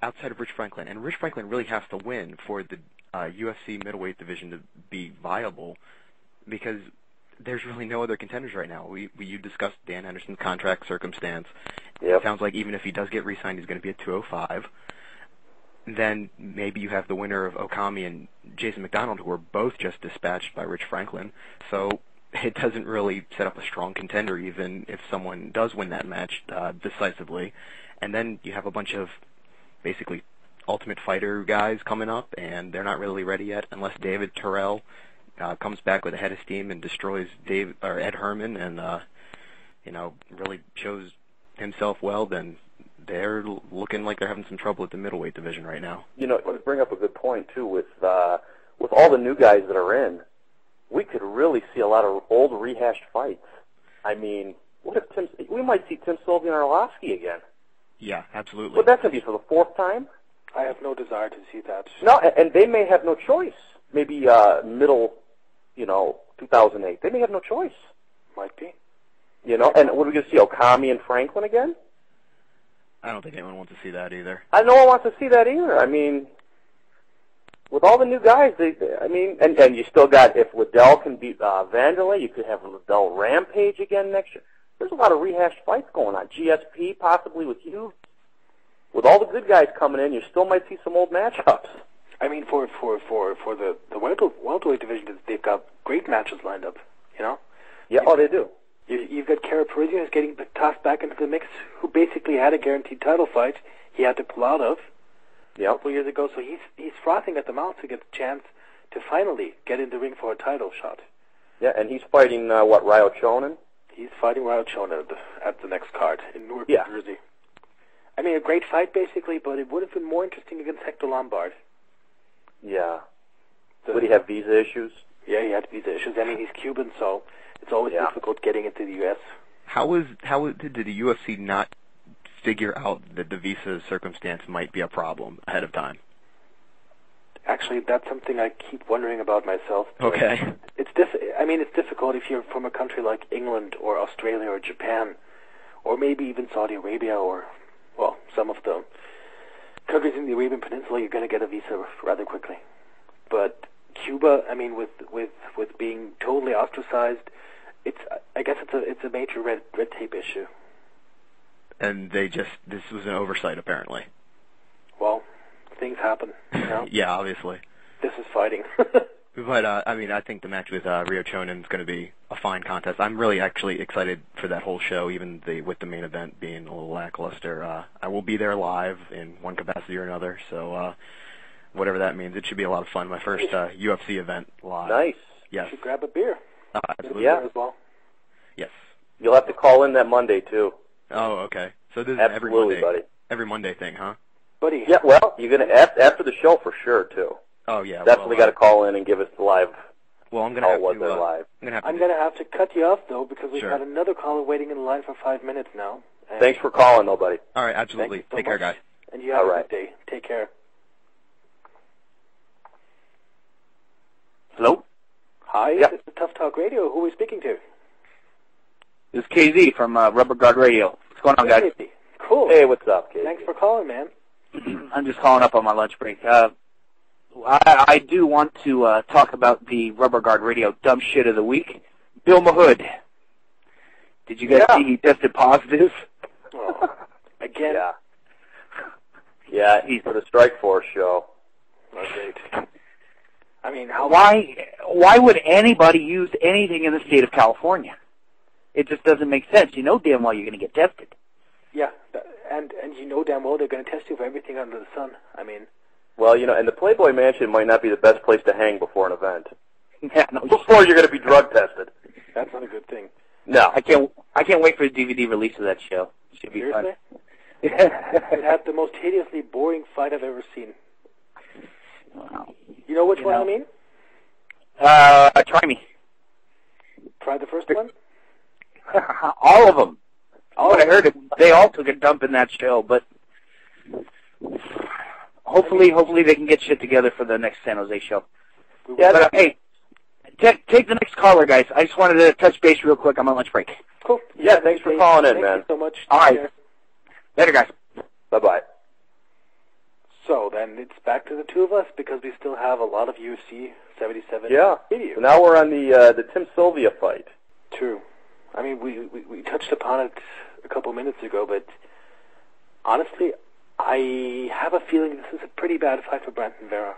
outside of Rich Franklin, and Rich Franklin really has to win for the UFC middleweight division to be viable, because there's really no other contenders right now. You discussed Dan Henderson's contract circumstance. Yep. It sounds like even if he does get re-signed, he's going to be at 205. Then maybe you have the winner of Okami and Jason McDonald, who were both just dispatched by Rich Franklin. So it doesn't really set up a strong contender, even if someone does win that match decisively. And then you have a bunch of basically Ultimate Fighter guys coming up, and they're not really ready yet unless David Terrell comes back with a head of steam and destroys Ed Herman and really shows himself well. Then they're looking like they're having some trouble at the middleweight division right now. You bring up a good point too with all the new guys that are in. We could really see a lot of old rehashed fights. I mean, what if we might see Tim Sylvia and Arlovsky again? Yeah, absolutely. But that's going to be for the fourth time? I have no desire to see that. No, and they may have no choice. Maybe middle, 2008. They may have no choice. Might be. And what are we going to see, Okami and Franklin again? I don't think anyone wants to see that either. No one wants to see that either. I mean, with all the new guys, and you still got, if Liddell can beat Vanderlei, you could have Liddell Rampage again next year. There's a lot of rehashed fights going on. GSP possibly with you. With all the good guys coming in, you still might see some old matchups. I mean, for the welterweight division, they've got great matches lined up. Yeah, they do. You've got Kara Parisian who's getting tossed back into the mix, who basically had a guaranteed title fight he had to pull out of a couple years ago. So he's frothing at the mouth to get the chance to finally get in the ring for a title shot. Yeah, and he's fighting Ryo Chonin? He's fighting Ryle Chonan at the next card in Newark, Yeah. New Jersey. I mean, a great fight, basically, but it would have been more interesting against Hector Lombard. Yeah. Would he have visa issues? Yeah, he had visa issues. I mean, he's Cuban, so it's always difficult getting into the U.S. How did the UFC not figure out that the visa circumstance might be a problem ahead of time? Actually, that's something I keep wondering about myself. Okay. It's difficult if you're from a country like England or Australia or Japan, or maybe even Saudi Arabia, or some of the countries in the Arabian Peninsula. You're going to get a visa rather quickly. But Cuba, I mean, with being totally ostracized, I guess it's a major red tape issue. And this was an oversight, apparently. Well, things happen, you know? Yeah, obviously. This is fighting. But, I think the match with Ryo Chonan is going to be a fine contest. I'm really actually excited for that whole show, even with the main event being a little lackluster. I will be there live in one capacity or another, so whatever that means, it should be a lot of fun. My first UFC event live. Nice. You Yes. should grab a beer. Absolutely. Yeah. As well. Yes. You'll have to call in that Monday, too. Oh, okay. So this is Absolutely, buddy. every Monday thing, huh? Buddy. Yeah, well, you're going to, after the show for sure, too. Oh, yeah. Definitely got to call in and give us the live. Well, I'm going how to it was there live. I'm going to have to cut you off, though, because we've Sure. got another caller waiting in line for 5 minutes now. And Thanks for calling, though, buddy. All right, absolutely. Thank you so Take care, much. guys. And you have All a right. good day. Take care. Hello? Hi, Yeah. this is Tough Talk Radio. Who are we speaking to? This is KZ from Rubber Guard Radio. What's going on, guys? Hey, cool. Hey, what's up, kid? Thanks for calling, man. I'm just calling up on my lunch break. I do want to talk about the Rubber Guard Radio dumb shit of the week. Bill Mahood. Did you guys see he tested positive? Oh, again? Yeah. Yeah, he's for the Strike Force show. Oh, great. I mean, how... Why would anybody use anything in the state of California? It just doesn't make sense. You know damn well you're going to get tested. Yeah, and you know damn well they're going to test you for everything under the sun. I mean... Well, and the Playboy Mansion might not be the best place to hang before an event. Yeah, no, Before you're going to be drug tested. That's not a good thing. No. I can't wait for the DVD release of that show. It should be Seriously? fun. It had the most hideously boring fight I've ever seen. Wow. You know which one I mean? Try me. Try the first one? All of them. What I heard, they all took a dump in that show, but hopefully they can get shit together for the next San Jose show. Yeah, But, hey, take the next caller, guys. I just wanted to touch base real quick on my lunch break. Cool. Yeah, thanks for calling in, man. Thank you so much. All Take right. care. Later, guys. Bye-bye. So then it's back to the two of us because we still have a lot of UFC 77 Yeah. video. So now we're on the Tim Sylvia fight. True. I mean, we touched upon it a couple minutes ago, but honestly, I have a feeling this is a pretty bad fight for Brandon Vera.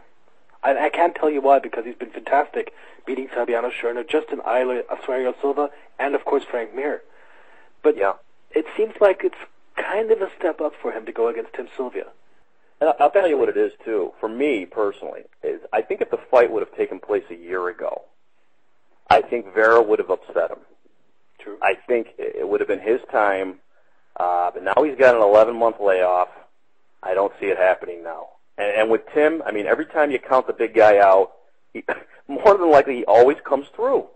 I can't tell you why, because he's been fantastic, beating Fabiano Scherner, Justin Eiler, Asuario Silva, and of course Frank Mir. But it seems like it's kind of a step up for him to go against Tim Sylvia. And I'll tell you what it is, too. For me, personally, is I think if the fight would have taken place a year ago, I think Vera would have upset him. True. I think it would have been his time, but now he's got an 11-month layoff. I don't see it happening now. And with Tim, I mean, every time you count the big guy out, more than likely he always comes through.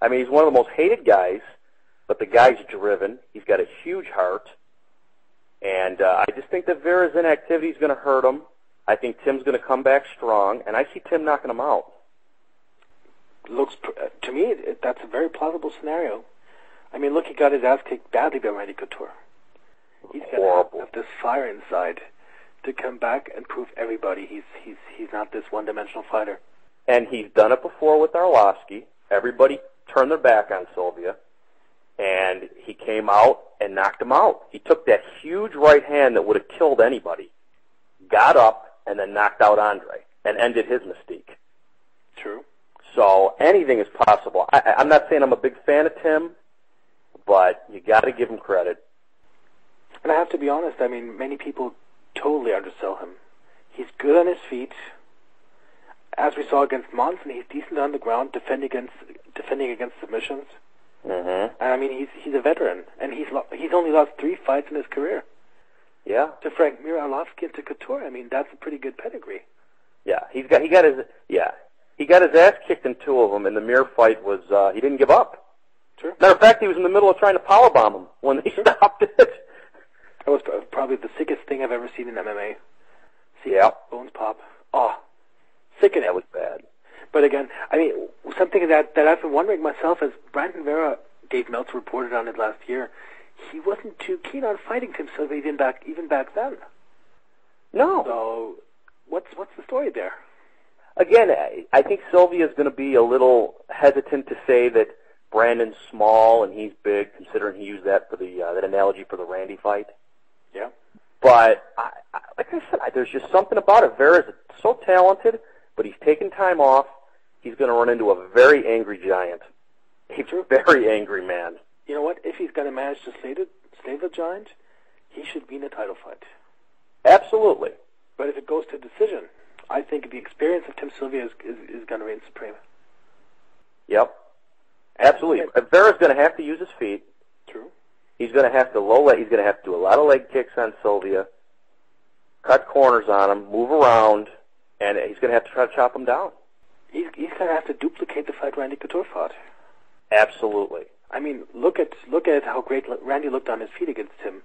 I mean, he's one of the most hated guys, but the guy's driven. He's got a huge heart. And I just think that Vera's inactivity is going to hurt him. I think Tim's going to come back strong, and I see Tim knocking him out. Looks to me that's a very plausible scenario. I mean, look, he got his ass kicked badly by Randy Couture. He's got to have this fire inside to come back and prove everybody he's not this one-dimensional fighter. And he's done it before with Arlovsky. Everybody turned their back on Sylvia, and he came out and knocked him out. He took that huge right hand that would have killed anybody, got up, and then knocked out Andre and ended his mystique. True. So anything is possible. I'm not saying I'm a big fan of Tim, but you got to give him credit. And I have to be honest, I mean, many people totally undersell him. He's good on his feet. As we saw against Monson, he's decent on the ground, defending against submissions. Mm-hmm. And I mean, he's a veteran, and he's only lost 3 fights in his career. Yeah. To Frank Mir, Arlovsky, and to Couture. I mean, that's a pretty good pedigree. Yeah, he got his ass kicked in 2 of them, and the Mir fight was he didn't give up. Sure. Matter of fact, he was in the middle of trying to powerbomb him when they stopped it. That was probably the sickest thing I've ever seen in MMA. See bones pop. Oh, sickening. That was bad. But again, I mean, something that I've been wondering myself, as Brandon Vera, Dave Meltzer reported on it last year, he wasn't too keen on fighting Tim Sylvia even back then. No. So, what's the story there? Again, I think Sylvia's going to be a little hesitant to say that Brandon's small and he's big, considering he used that for that analogy for the Randy fight. Yeah. But like I said, there's just something about it. Vera's so talented, but he's taking time off. He's going to run into a very angry giant, a very angry man. You know what? If he's going to manage to slay the giant, he should be in a title fight. Absolutely. But if it goes to decision, I think the experience of Tim Sylvia is going to reign supreme. Yep. Absolutely. Vera's going to have to use his feet. True. He's going to have to he's going to have to do a lot of leg kicks on Sylvia, cut corners on him, move around, and he's going to have to try to chop him down. He's going to have to duplicate the fight Randy Couture fought. Absolutely. I mean, look at how great Randy looked on his feet against Tim,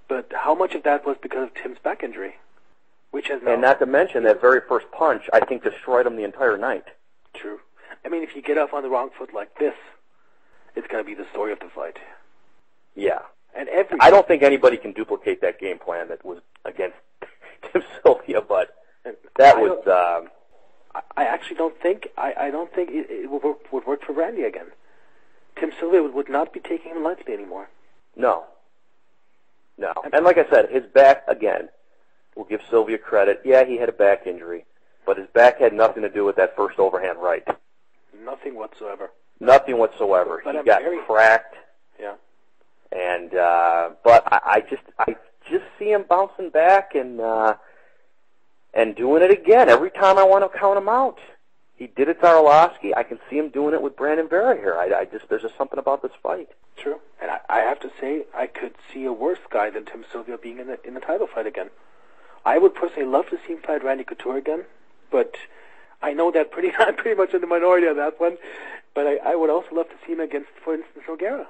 but how much of that was because of Tim's back injury, which has now... And not to mention that very first punch, I think, destroyed him the entire night. True. I mean, if you get off on the wrong foot like this, it's going to be the story of the fight. Yeah. And I don't think anybody can duplicate that game plan that was against Tim Sylvia, but that was... I actually don't think it would work for Randy again. Tim Sylvia would not be taking him lightly anymore. No. And like I said, his back, again, we'll give Sylvia credit. Yeah, he had a back injury, but his back had nothing to do with that first overhand right. Nothing whatsoever. Nothing whatsoever. But he got cracked. Yeah. And but I just see him bouncing back and doing it again every time I want to count him out. He did it to Arlovsky. I can see him doing it with Brandon Vera here. There's just something about this fight. True, and I have to say, I could see a worse guy than Tim Sylvia being in the title fight again. I would personally love to see him fight Randy Couture again, but I know that I'm pretty much in the minority on that one. But I would also love to see him against, for instance, Nogueira.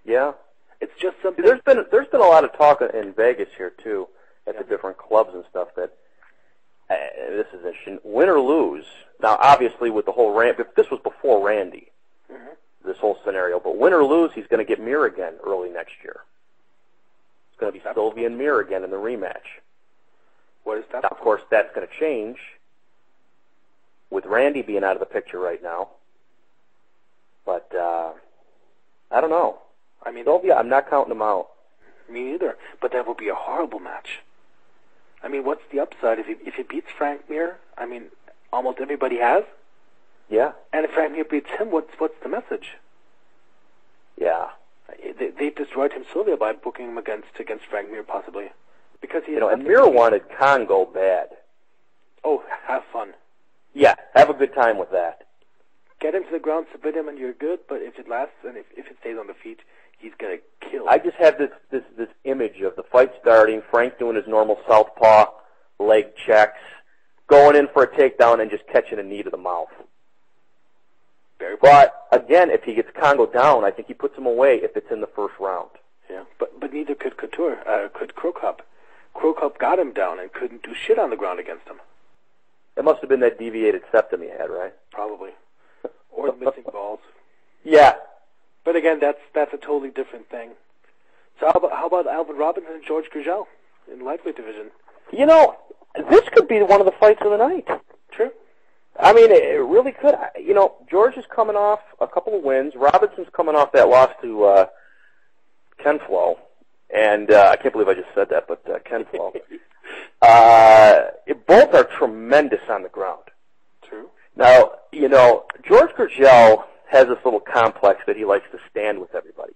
Yeah, it's just something. There's been a lot of talk in Vegas here too, at the different clubs and stuff that. This is interesting. Win or lose. Now, obviously, with the whole this was before Randy, this whole scenario. But win or lose, he's going to get Mir again early next year. It's going to be Sylvia and Mir again in the rematch. What is that? Now, of course, that's going to change with Randy being out of the picture right now. But I don't know. I mean, Sylvia, I'm not counting him out. Me either. But that will be a horrible match. I mean, what's the upside if he beats Frank Mir? I mean, almost everybody has. Yeah. And if Frank Mir beats him, what's the message? Yeah. They destroyed Tim Sylvia by booking him against Frank Mir possibly, because he. And Mir wanted Congo bad. Oh, have fun. Yeah, have a good time with that. Get him to the ground, submit him, and you're good. But if it lasts and if it stays on the feet, he's gonna kill. I just have this image of the fight starting, Frank doing his normal southpaw leg checks, going in for a takedown and just catching a knee to the mouth. But again, if he gets Congo down, I think he puts him away if it's in the first round. Yeah, but neither could Couture, could Crow Cup. Crow Cup got him down and couldn't do shit on the ground against him. It must have been that deviated septum he had, right? Probably, or the missing balls. Yeah. But again, that's a totally different thing. So how about Alvin Robinson and George Gurgel in the lightweight division? You know, this could be one of the fights of the night. True. I mean, it really could. You know, George is coming off a couple of wins. Robinson's coming off that loss to Ken Flo. And I can't believe I just said that, but Ken Flo. Both are tremendous on the ground. True. Now, you know, George Gurgel has this little complex that he likes to stand with everybody.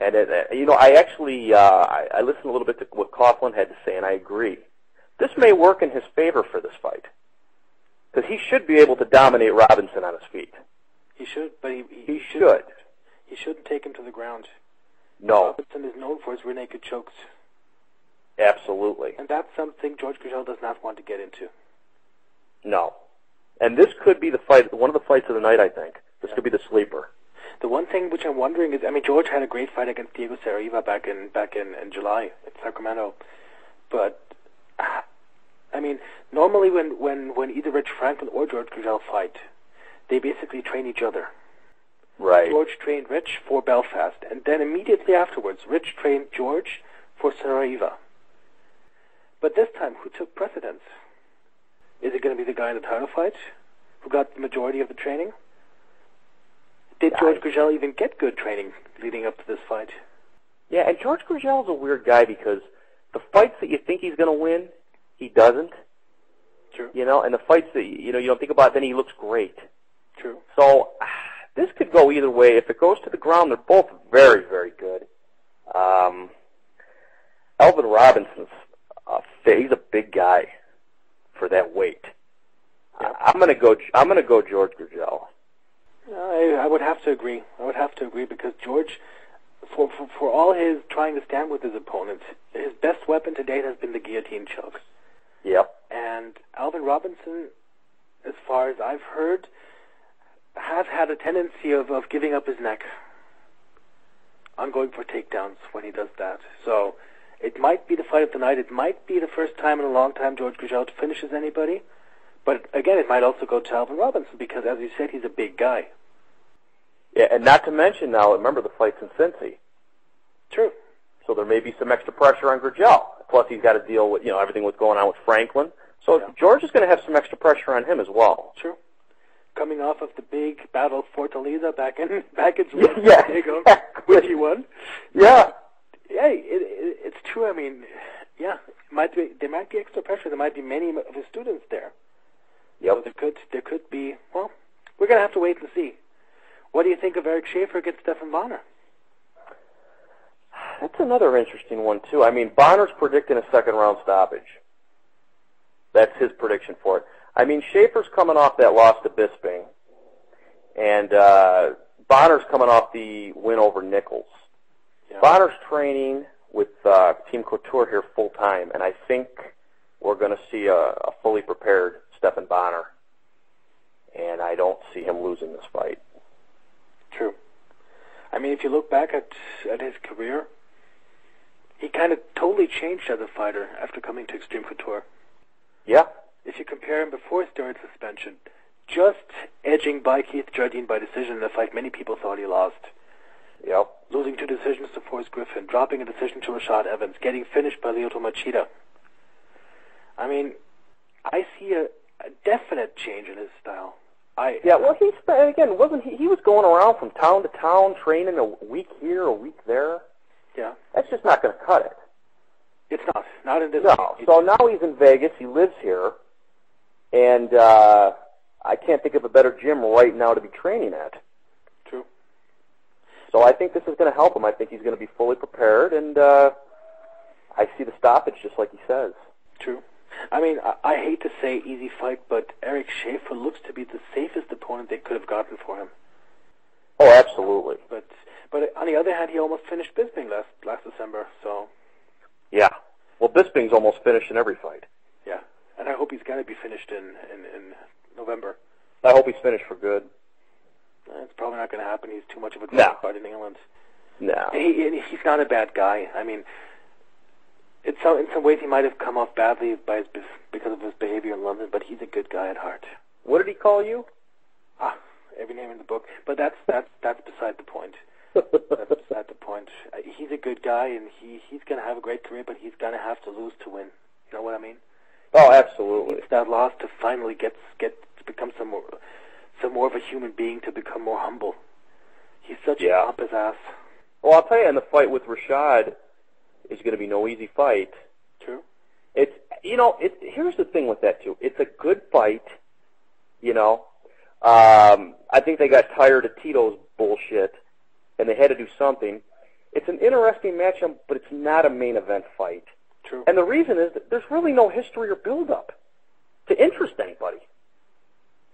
And, you know, I actually, I listened a little bit to what Coughlin had to say, and I agree. This may work in his favor for this fight. Because he should be able to dominate Robinson on his feet. He should, but he should. He shouldn't take him to the ground. No. Robinson is known for his rear naked chokes. Absolutely. And that's something George Gurgel does not want to get into. No. And this could be the fight, one of the fights of the night, I think. This could be the sleeper. The one thing which I'm wondering is, I mean, George had a great fight against Diego Saraiva back in July in Sacramento. But, I mean, normally when either Rich Franklin or George Gurgel fight, they basically train each other. Right. George trained Rich for Belfast, and then immediately afterwards, Rich trained George for Saraiva. But this time, who took precedence? Is it going to be the guy in the title fight who got the majority of the training? Did George Gurgel even get good training leading up to this fight? Yeah, and George Gurgel's a weird guy because the fights that you think he's going to win, he doesn't. True. You know, and the fights that you don't think about, then he looks great. True. So this could go either way. If it goes to the ground, they're both very, very good. Alvin Robinson's he's a big guy for that weight. Yeah. I'm gonna go George Gurgel. I would have to agree. Because George, for all his trying to stand with his opponents, his best weapon to date has been the guillotine choke. Yep. And Alvin Robinson, as far as I've heard, has had a tendency of giving up his neck on going for takedowns when he does that. So it might be the fight of the night. It might be the first time in a long time George Gurgel finishes anybody. But again, it might also go to Alvin Robinson because, as you said, he's a big guy. Yeah, and not to mention now, remember the fight's in Cincy. True. So there may be some extra pressure on Gurgel. Plus, he's got to deal with everything that's going on with Franklin. So George is going to have some extra pressure on him as well. True. Coming off of the big battle of Fortaleza back in San Diego, which he won. Yeah. Yeah, it's true. I mean, yeah, there might be extra pressure. There might be many of his students there. Yep. So there could be. Well, we're going to have to wait and see. What do you think of Eric Schaefer against Stephan Bonner? That's another interesting one too. I mean, Bonner's predicting a second round stoppage. That's his prediction for it. I mean, Schaefer's coming off that loss to Bisping, and Bonner's coming off the win over Nichols. Yeah. Bonner's training with Team Couture here full time, and I think we're going to see a fully prepared Stephan Bonner, and I don't see him losing this fight. True. I mean, if you look back at his career, he kind of totally changed as a fighter after coming to Extreme Couture. Yeah. If you compare him before steroid suspension, just edging by Keith Jardine by decision in a fight many people thought he lost. Yep. Losing 2 decisions to Forrest Griffin, dropping a decision to Rashad Evans, getting finished by Lyoto Machida. I mean, I see a definite change in his style. Well, he was going around from town to town, training a week here, a week there. Yeah. That's just not going to cut it. It's not in this. No. So now he's in Vegas. He lives here, and I can't think of a better gym right now to be training at. True. So I think this is going to help him. I think he's going to be fully prepared, and I see the stoppage just like he says. True. I mean, I hate to say easy fight, but Eric Schaefer looks to be the safest opponent they could have gotten for him. Oh, absolutely. But on the other hand, he almost finished Bisping last December, so. Yeah. Well, Bisping's almost finished in every fight. Yeah. And I hope he's going to be finished in November. I hope he's finished for good. It's probably not going to happen. He's too much of a good fight in England. No. He's not a bad guy. I mean, in some ways he might have come off badly because of his behavior in London, but he's a good guy at heart. What did he call you? Every name in the book. But that's beside the point. That's beside the point. He's a good guy, and he's going to have a great career, but he's going to have to lose to win. You know what I mean? Oh, absolutely. It's that loss to finally get to become some more of a human being, to become more humble. He's such a pompous ass. Well, I'll tell you, in the fight with Rashad, it's going to be no easy fight. True. Here's the thing with that too. It's a good fight. I think they got tired of Tito's bullshit, and they had to do something. It's an interesting matchup, but it's not a main event fight. True. And the reason is that there's really no history or build-up to interest anybody.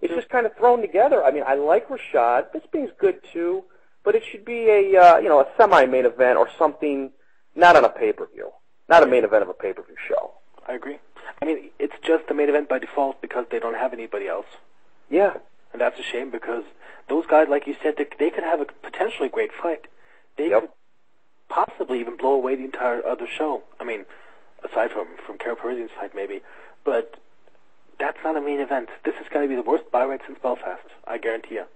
It's just kind of thrown together. I mean, I like Rashad. Bisping's good too, but it should be a semi-main event or something, not on a pay-per-view, not a main event of a pay-per-view show. I agree. I mean, it's just the main event by default because they don't have anybody else. Yeah. And that's a shame because those guys, like you said, they could have a potentially great fight. They could possibly even blow away the entire other show. I mean, aside from Kara Parisian's fight maybe. But that's not a main event. This is going to be the worst buy rate since Belfast, I guarantee you.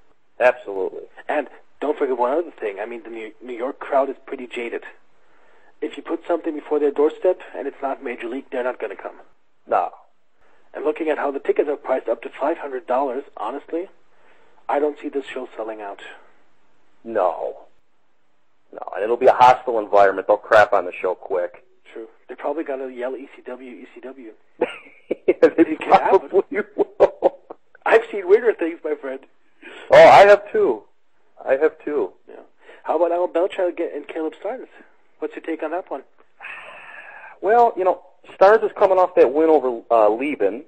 Absolutely. And don't forget one other thing. I mean, the New York crowd is pretty jaded. If you put something before their doorstep and it's not Major League, they're not going to come. No. And looking at how the tickets are priced up to $500, honestly, I don't see this show selling out. No, and it'll be a hostile environment. They'll crap on the show quick. True. They're probably going to yell ECW, ECW. Yeah, they probably will. I've seen weirder things, my friend. Oh, I have too. Yeah. How about Alan Belcher and Caleb Starnes? What's your take on that one? Well, Starnes is coming off that win over Lieben,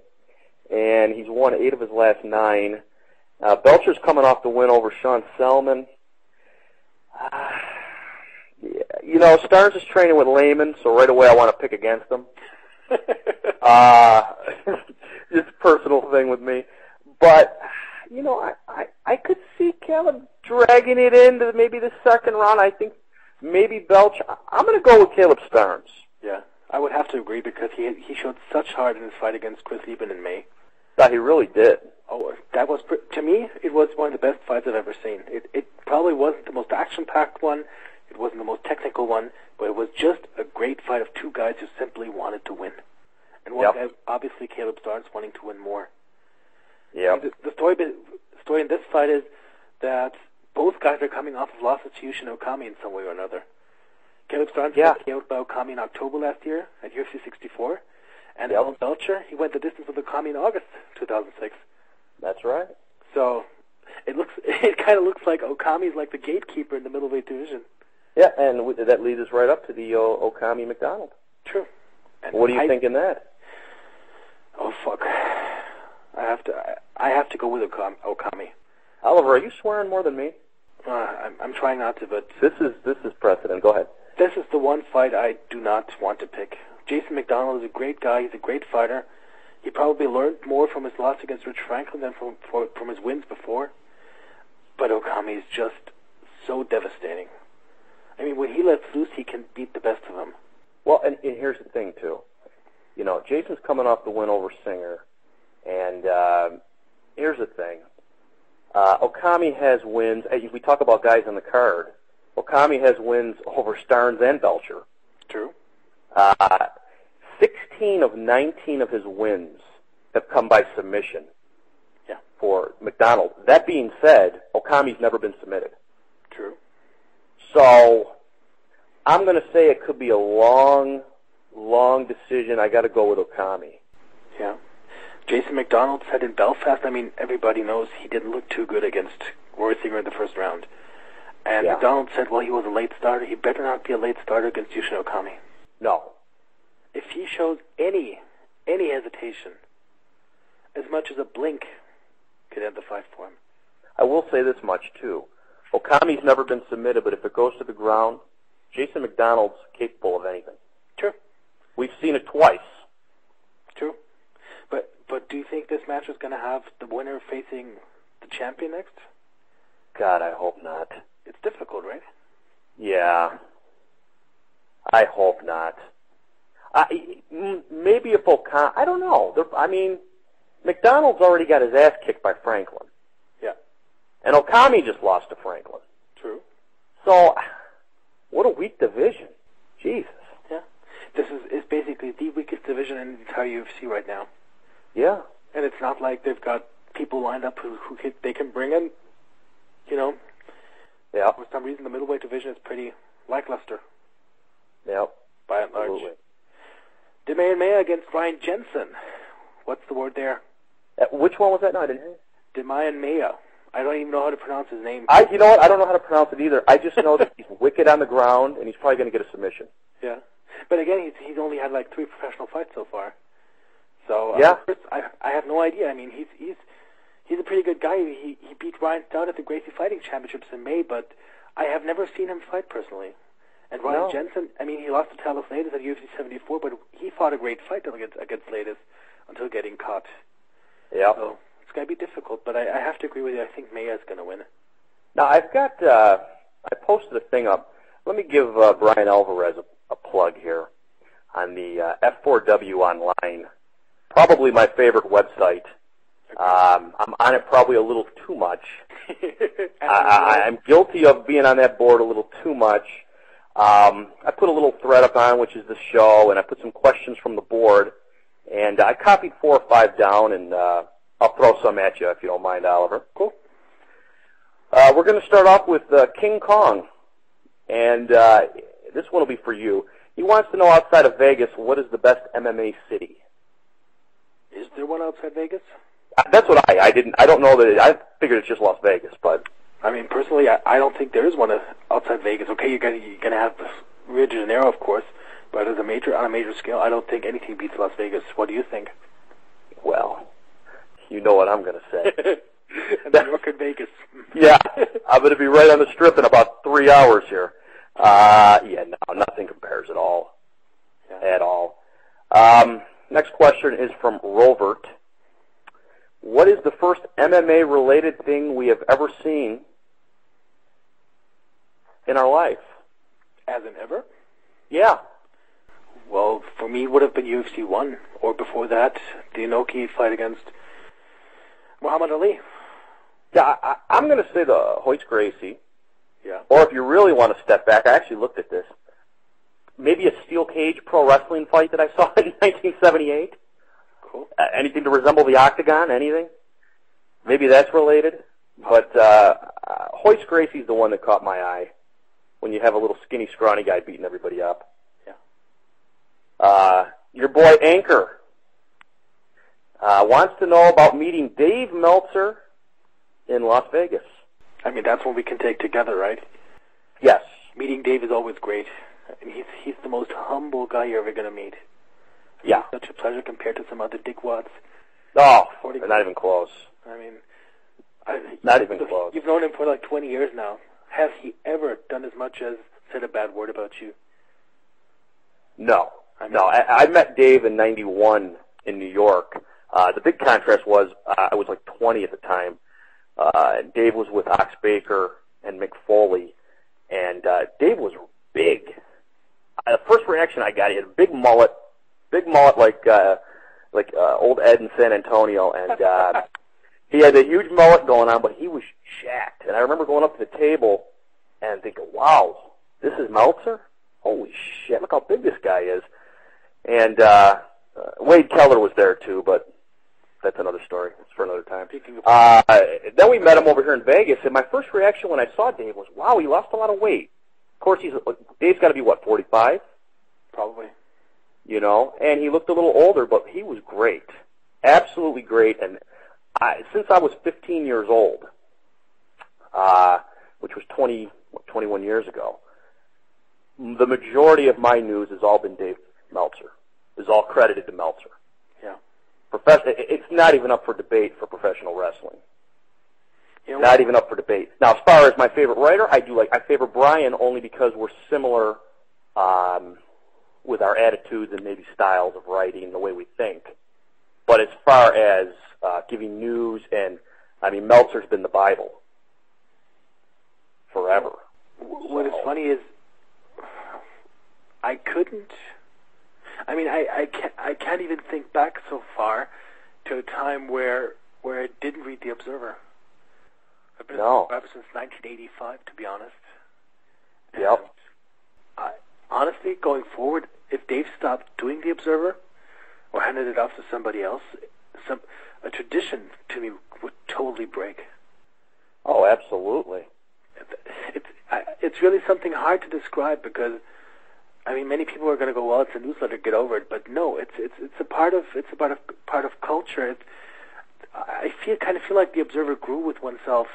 and he's won 8 of his last 9. Belcher's coming off the win over Sean Selman. Starnes is training with Lehman, so right away I want to pick against him. Just a personal thing with me. But, I could see Caleb dragging it into maybe the second round. I think maybe Belcher. I'm going to go with Caleb Starnes. Yeah, I would have to agree because he showed such heart in his fight against Chris Lieben in May. Yeah, he really did. Oh, that was, to me, it was one of the best fights I've ever seen. It probably wasn't the most action-packed one. It wasn't the most technical one, but it was just a great fight of two guys who simply wanted to win. And one guy, obviously Caleb Starnes, wanting to win more. Yeah. The story in this fight is that both guys are coming off of losses to Yushin Okami in some way or another. Caleb Starnes got KO'd by Okami in October last year at UFC 64. And Alan Belcher, he went the distance with Okami in August 2006. That's right. So it kind of looks like Okami's like the gatekeeper in the middleweight division. Yeah, and that leads us right up to the Okami McDonald. True. And what do you think in that? Oh fuck! I have to go with Okami. Oliver, are you swearing more than me? I'm trying not to, but this is precedent. Go ahead. This is the one fight I do not want to pick. Jason McDonald is a great guy. He's a great fighter. He probably learned more from his loss against Rich Franklin than from his wins before. But Okami is just so devastating. I mean, when he lets loose, he can beat the best of them. Well, and here's the thing, too. Jason's coming off the win over Singer. And here's the thing. Okami has wins. We talk about guys on the card. Okami has wins over Starnes and Belcher. True. 16 of 19 of his wins have come by submission for McDonald. That being said, Okami's never been submitted. True. So I'm going to say it could be a long decision. I got to go with Okami. Yeah. Jason McDonald said in Belfast, I mean, everybody knows he didn't look too good against Roy Singer in the first round. And McDonald said, well, he was a late starter. He better not be a late starter against Yushin Okami. No. If he shows any hesitation, as much as a blink, could end the fight for him. I will say this much, too. Okami's never been submitted, but if it goes to the ground, Jason McDonald's capable of anything. True. We've seen it twice. True. But do you think this match is going to have the winner facing the champion next? God, I hope not. It's difficult, right? Yeah. I hope not. Maybe if Okami... I don't know. McDonald's already got his ass kicked by Franklin. Yeah. And Okami just lost to Franklin. True. So, what a weak division. Jesus. Yeah. This is basically the weakest division in the entire UFC right now. Yeah. And it's not like they've got people lined up who they can bring in, Yeah. For some reason, the middleweight division is pretty lackluster. Yeah. By and large. Absolutely. Demayan Maya against Ryan Jensen. What's the word there? Which one was that? No, I didn't hear. Demayan Maya. I don't even know how to pronounce his name. You know what? I don't know how to pronounce it either. I just know that he's wicked on the ground, and he's probably going to get a submission. Yeah. But again, he's only had like 3 professional fights so far. So I have no idea. I mean, he's a pretty good guy. He beat Ryan Stout at the Gracie Fighting Championships in May, but I have never seen him fight personally. And Ryan Jensen, I mean, he lost to Talos Latis at UFC 74, but he fought a great fight against Latis until getting caught. Yeah. So it's going to be difficult, but I have to agree with you. I think Maya's going to win. Now, I've got, I posted a thing up. Let me give Brian Alvarez a plug here on the F4W Online. Probably my favorite website. I'm on it probably a little too much. I'm guilty of being on that board a little too much. I put a little thread up on, which is the show, and I put some questions from the board, and I copied 4 or 5 down, and I'll throw some at you if you don't mind, Oliver. Cool. We're going to start off with King Kong, and this one will be for you. He wants to know, outside of Vegas, what is the best MMA city? Is there one outside Vegas? That's what I don't know that. I figured it's just Las Vegas, but I mean, personally, I don't think there is one outside Vegas. Okay, you're gonna have Rio de Janeiro, of course, but on a major scale, I don't think anything beats Las Vegas. What do you think? Well, you know what I'm going to say. New York and Vegas. Yeah, I'm going to be right on the strip in about 3 hours here. Yeah, no, nothing compares at all. Yeah. At all. Next question is from Rovert. What is the first MMA-related thing we have ever seen in our life? As in ever? Yeah. Well, for me, it would have been UFC 1, or before that, the Inoki fight against Muhammad Ali. Yeah, I'm going to say the Royce Gracie. Yeah. Or if you really want to step back, I actually looked at this. Maybe a steel cage pro wrestling fight that I saw in 1978. Cool. Anything to resemble the Octagon? Anything? Maybe that's related. But Royce Gracie's the one that caught my eye. When you have a little skinny, scrawny guy beating everybody up. Yeah. Your boy Anchor wants to know about meeting Dave Meltzer in Las Vegas. I mean, that's one we can take together, right? Yes. Meeting Dave is always great. I mean, he's the most humble guy you're ever going to meet. Yeah. It's such a pleasure compared to some other dickwads. Oh, not even close. I mean, not even close. You've known him for like 20 years now. Has he ever done as much as said a bad word about you? No. I met Dave in '91 in New York. The big contrast was I was like 20 at the time. Dave was with Ox Baker and Mick Foley, and Dave was big. The first reaction I got, he had a big mullet like old Ed in San Antonio, and he had a huge mullet going on, but he was jacked. And I remember going up to the table and thinking, wow, this is Meltzer? Holy shit, look how big this guy is. And Wade Keller was there too, but that's another story. It's for another time. Then we met him over here in Vegas, and my first reaction when I saw Dave was, wow, he lost a lot of weight. Of course, Dave's got to be, 45? Probably. You know, and he looked a little older, but he was great. Absolutely great. And since I was 15 years old, which was 21 years ago, the majority of my news has all been Dave Meltzer. Is all credited to Meltzer. Yeah. It's not even up for debate for professional wrestling. You know, not even up for debate. Now, as far as my favorite writer, I favor Brian only because we're similar with our attitudes and maybe styles of writing and the way we think. But as far as giving news, and I mean, Meltzer's been the Bible forever. What is funny is I can't even think back so far to a time where I didn't read The Observer. I've been a subscriber since 1985, to be honest. Yep. Honestly, going forward, if Dave stopped doing The Observer or handed it off to somebody else, a tradition to me would totally break. Oh, absolutely. It's really something hard to describe because, I mean, many people are going to go, well, it's a newsletter, get over it. But no, it's a part of culture. I kind of feel like The Observer grew with oneself,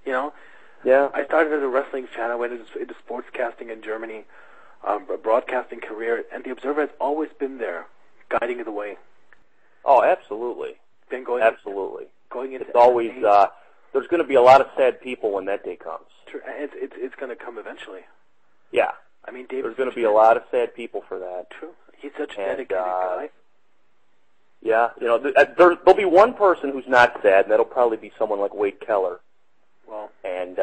you know. Yeah. I started as a wrestling fan. I went into sportscasting in Germany, a broadcasting career, and The Observer has always been there, guiding the way. Oh, absolutely. Then going absolutely. Going into it's always there's going to be a lot of sad people when that day comes. True. It's going to come eventually. Yeah. I mean, David's there's going to be a lot of sad people for that. True. He's such a dedicated guy. Yeah, there'll be one person who's not sad, and that'll probably be someone like Wade Keller. Well. And,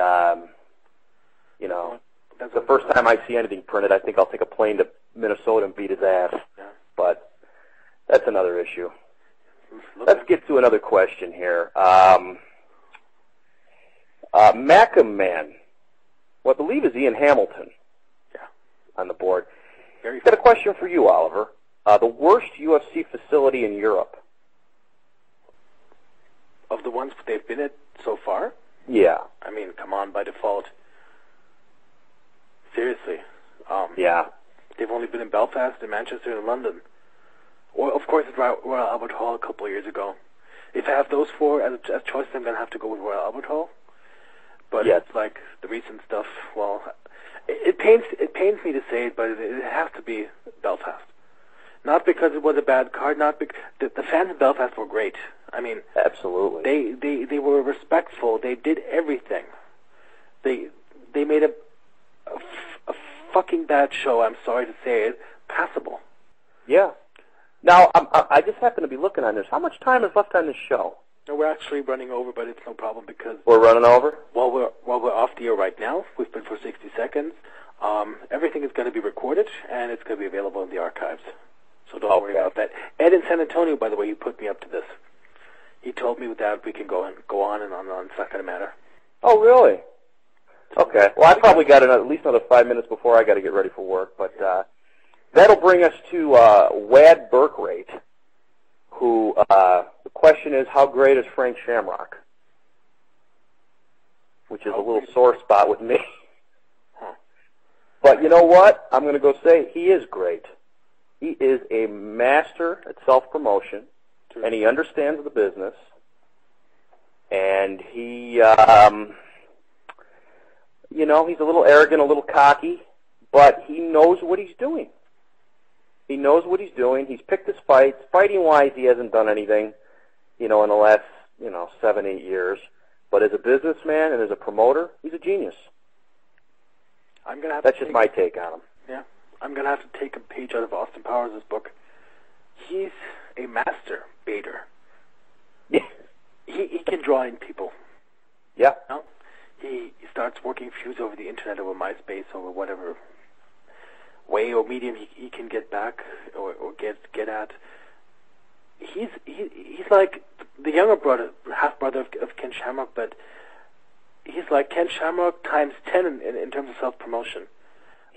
the first time I see anything printed, I think I'll take a plane to Minnesota and beat his ass. Yeah. But that's another issue. Let's get to another question here. Macam Man, well, I believe is Ian Hamilton. Yeah. On the board. Got a question for you, Oliver. The worst UFC facility in Europe? Of the ones they've been at so far? Yeah. I mean, come on, by default. Seriously. Yeah. They've only been in Belfast and Manchester and London. Or, of course, it's Royal Albert Hall a couple of years ago. If I have those four as choice, I'm going to have to go with Royal Albert Hall. But it's like the recent stuff, well, it pains me to say it, but it has to be Belfast. Not because it was a bad card, not because the fans in Belfast were great. I mean, absolutely. They were respectful. They did everything. They made a fucking bad show. I'm sorry to say it, passable. Yeah. Now I just happen to be looking on this. How much time is left on this show? No, we're actually running over, but it's no problem because we're running over. While we're off the air right now, we've been for 60 seconds. Everything is going to be recorded and it's going to be available in the archives. So don't worry about that. Ed in San Antonio, by the way, he put me up to this. He told me that we can go on and on. It's not going to matter. Oh, really? Okay. Well, I probably got at least another 5 minutes before I got to get ready for work. But that'll bring us to Wad Burkrate, who the question is, how great is Frank Shamrock? Which is a little sore spot with me. But you know what? I'm going to go say he is great. He is a master at self-promotion, and he understands the business. And he, he's a little arrogant, a little cocky, but he knows what he's doing. He knows what he's doing. He's picked his fights. Fighting-wise, he hasn't done anything, in the last, 7-8 years. But as a businessman and as a promoter, he's a genius. That's just my take on him. Yeah. I'm going to have to take a page out of Austin Powers' book. He's a master baiter. Yeah. He can draw in people. Yeah. He starts working feuds over the internet, over MySpace, over whatever way or medium he can get back or get at. He's like the younger brother, half brother of Ken Shamrock, but he's like Ken Shamrock times 10 in terms of self promotion.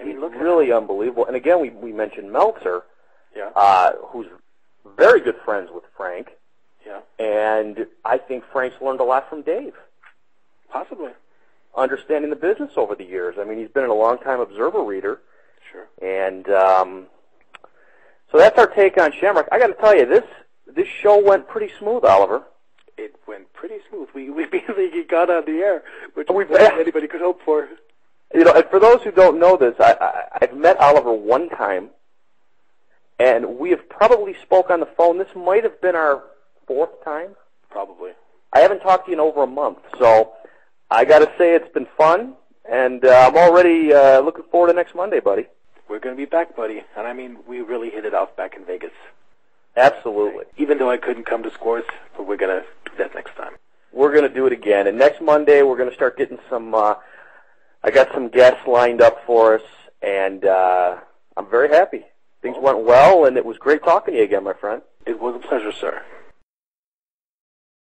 I mean, look, really unbelievable. And again, we mentioned Meltzer, who's very good friends with Frank. Yeah. And I think Frank's learned a lot from Dave. Possibly. Understanding the business over the years. I mean, he's been a long-time Observer reader. Sure. And so that's our take on Shamrock. I got to tell you, this show went pretty smooth, Oliver. It went pretty smooth. We basically got on the air, which is what anybody could hope for. And for those who don't know this, I've met Oliver one time, and we have probably spoke on the phone. This might have been our 4th time. Probably. I haven't talked to you in over a month, so I got to say it's been fun, and I'm already looking forward to next Monday, buddy. We're going to be back, buddy, and I mean, we really hit it off back in Vegas. Absolutely. Even though I couldn't come to Scores, but we're going to do that next time. We're going to do it again, and next Monday we're going to start getting some, I got some guests lined up for us, and I'm very happy. Things went well, and it was great talking to you again, my friend. It was a pleasure, sir.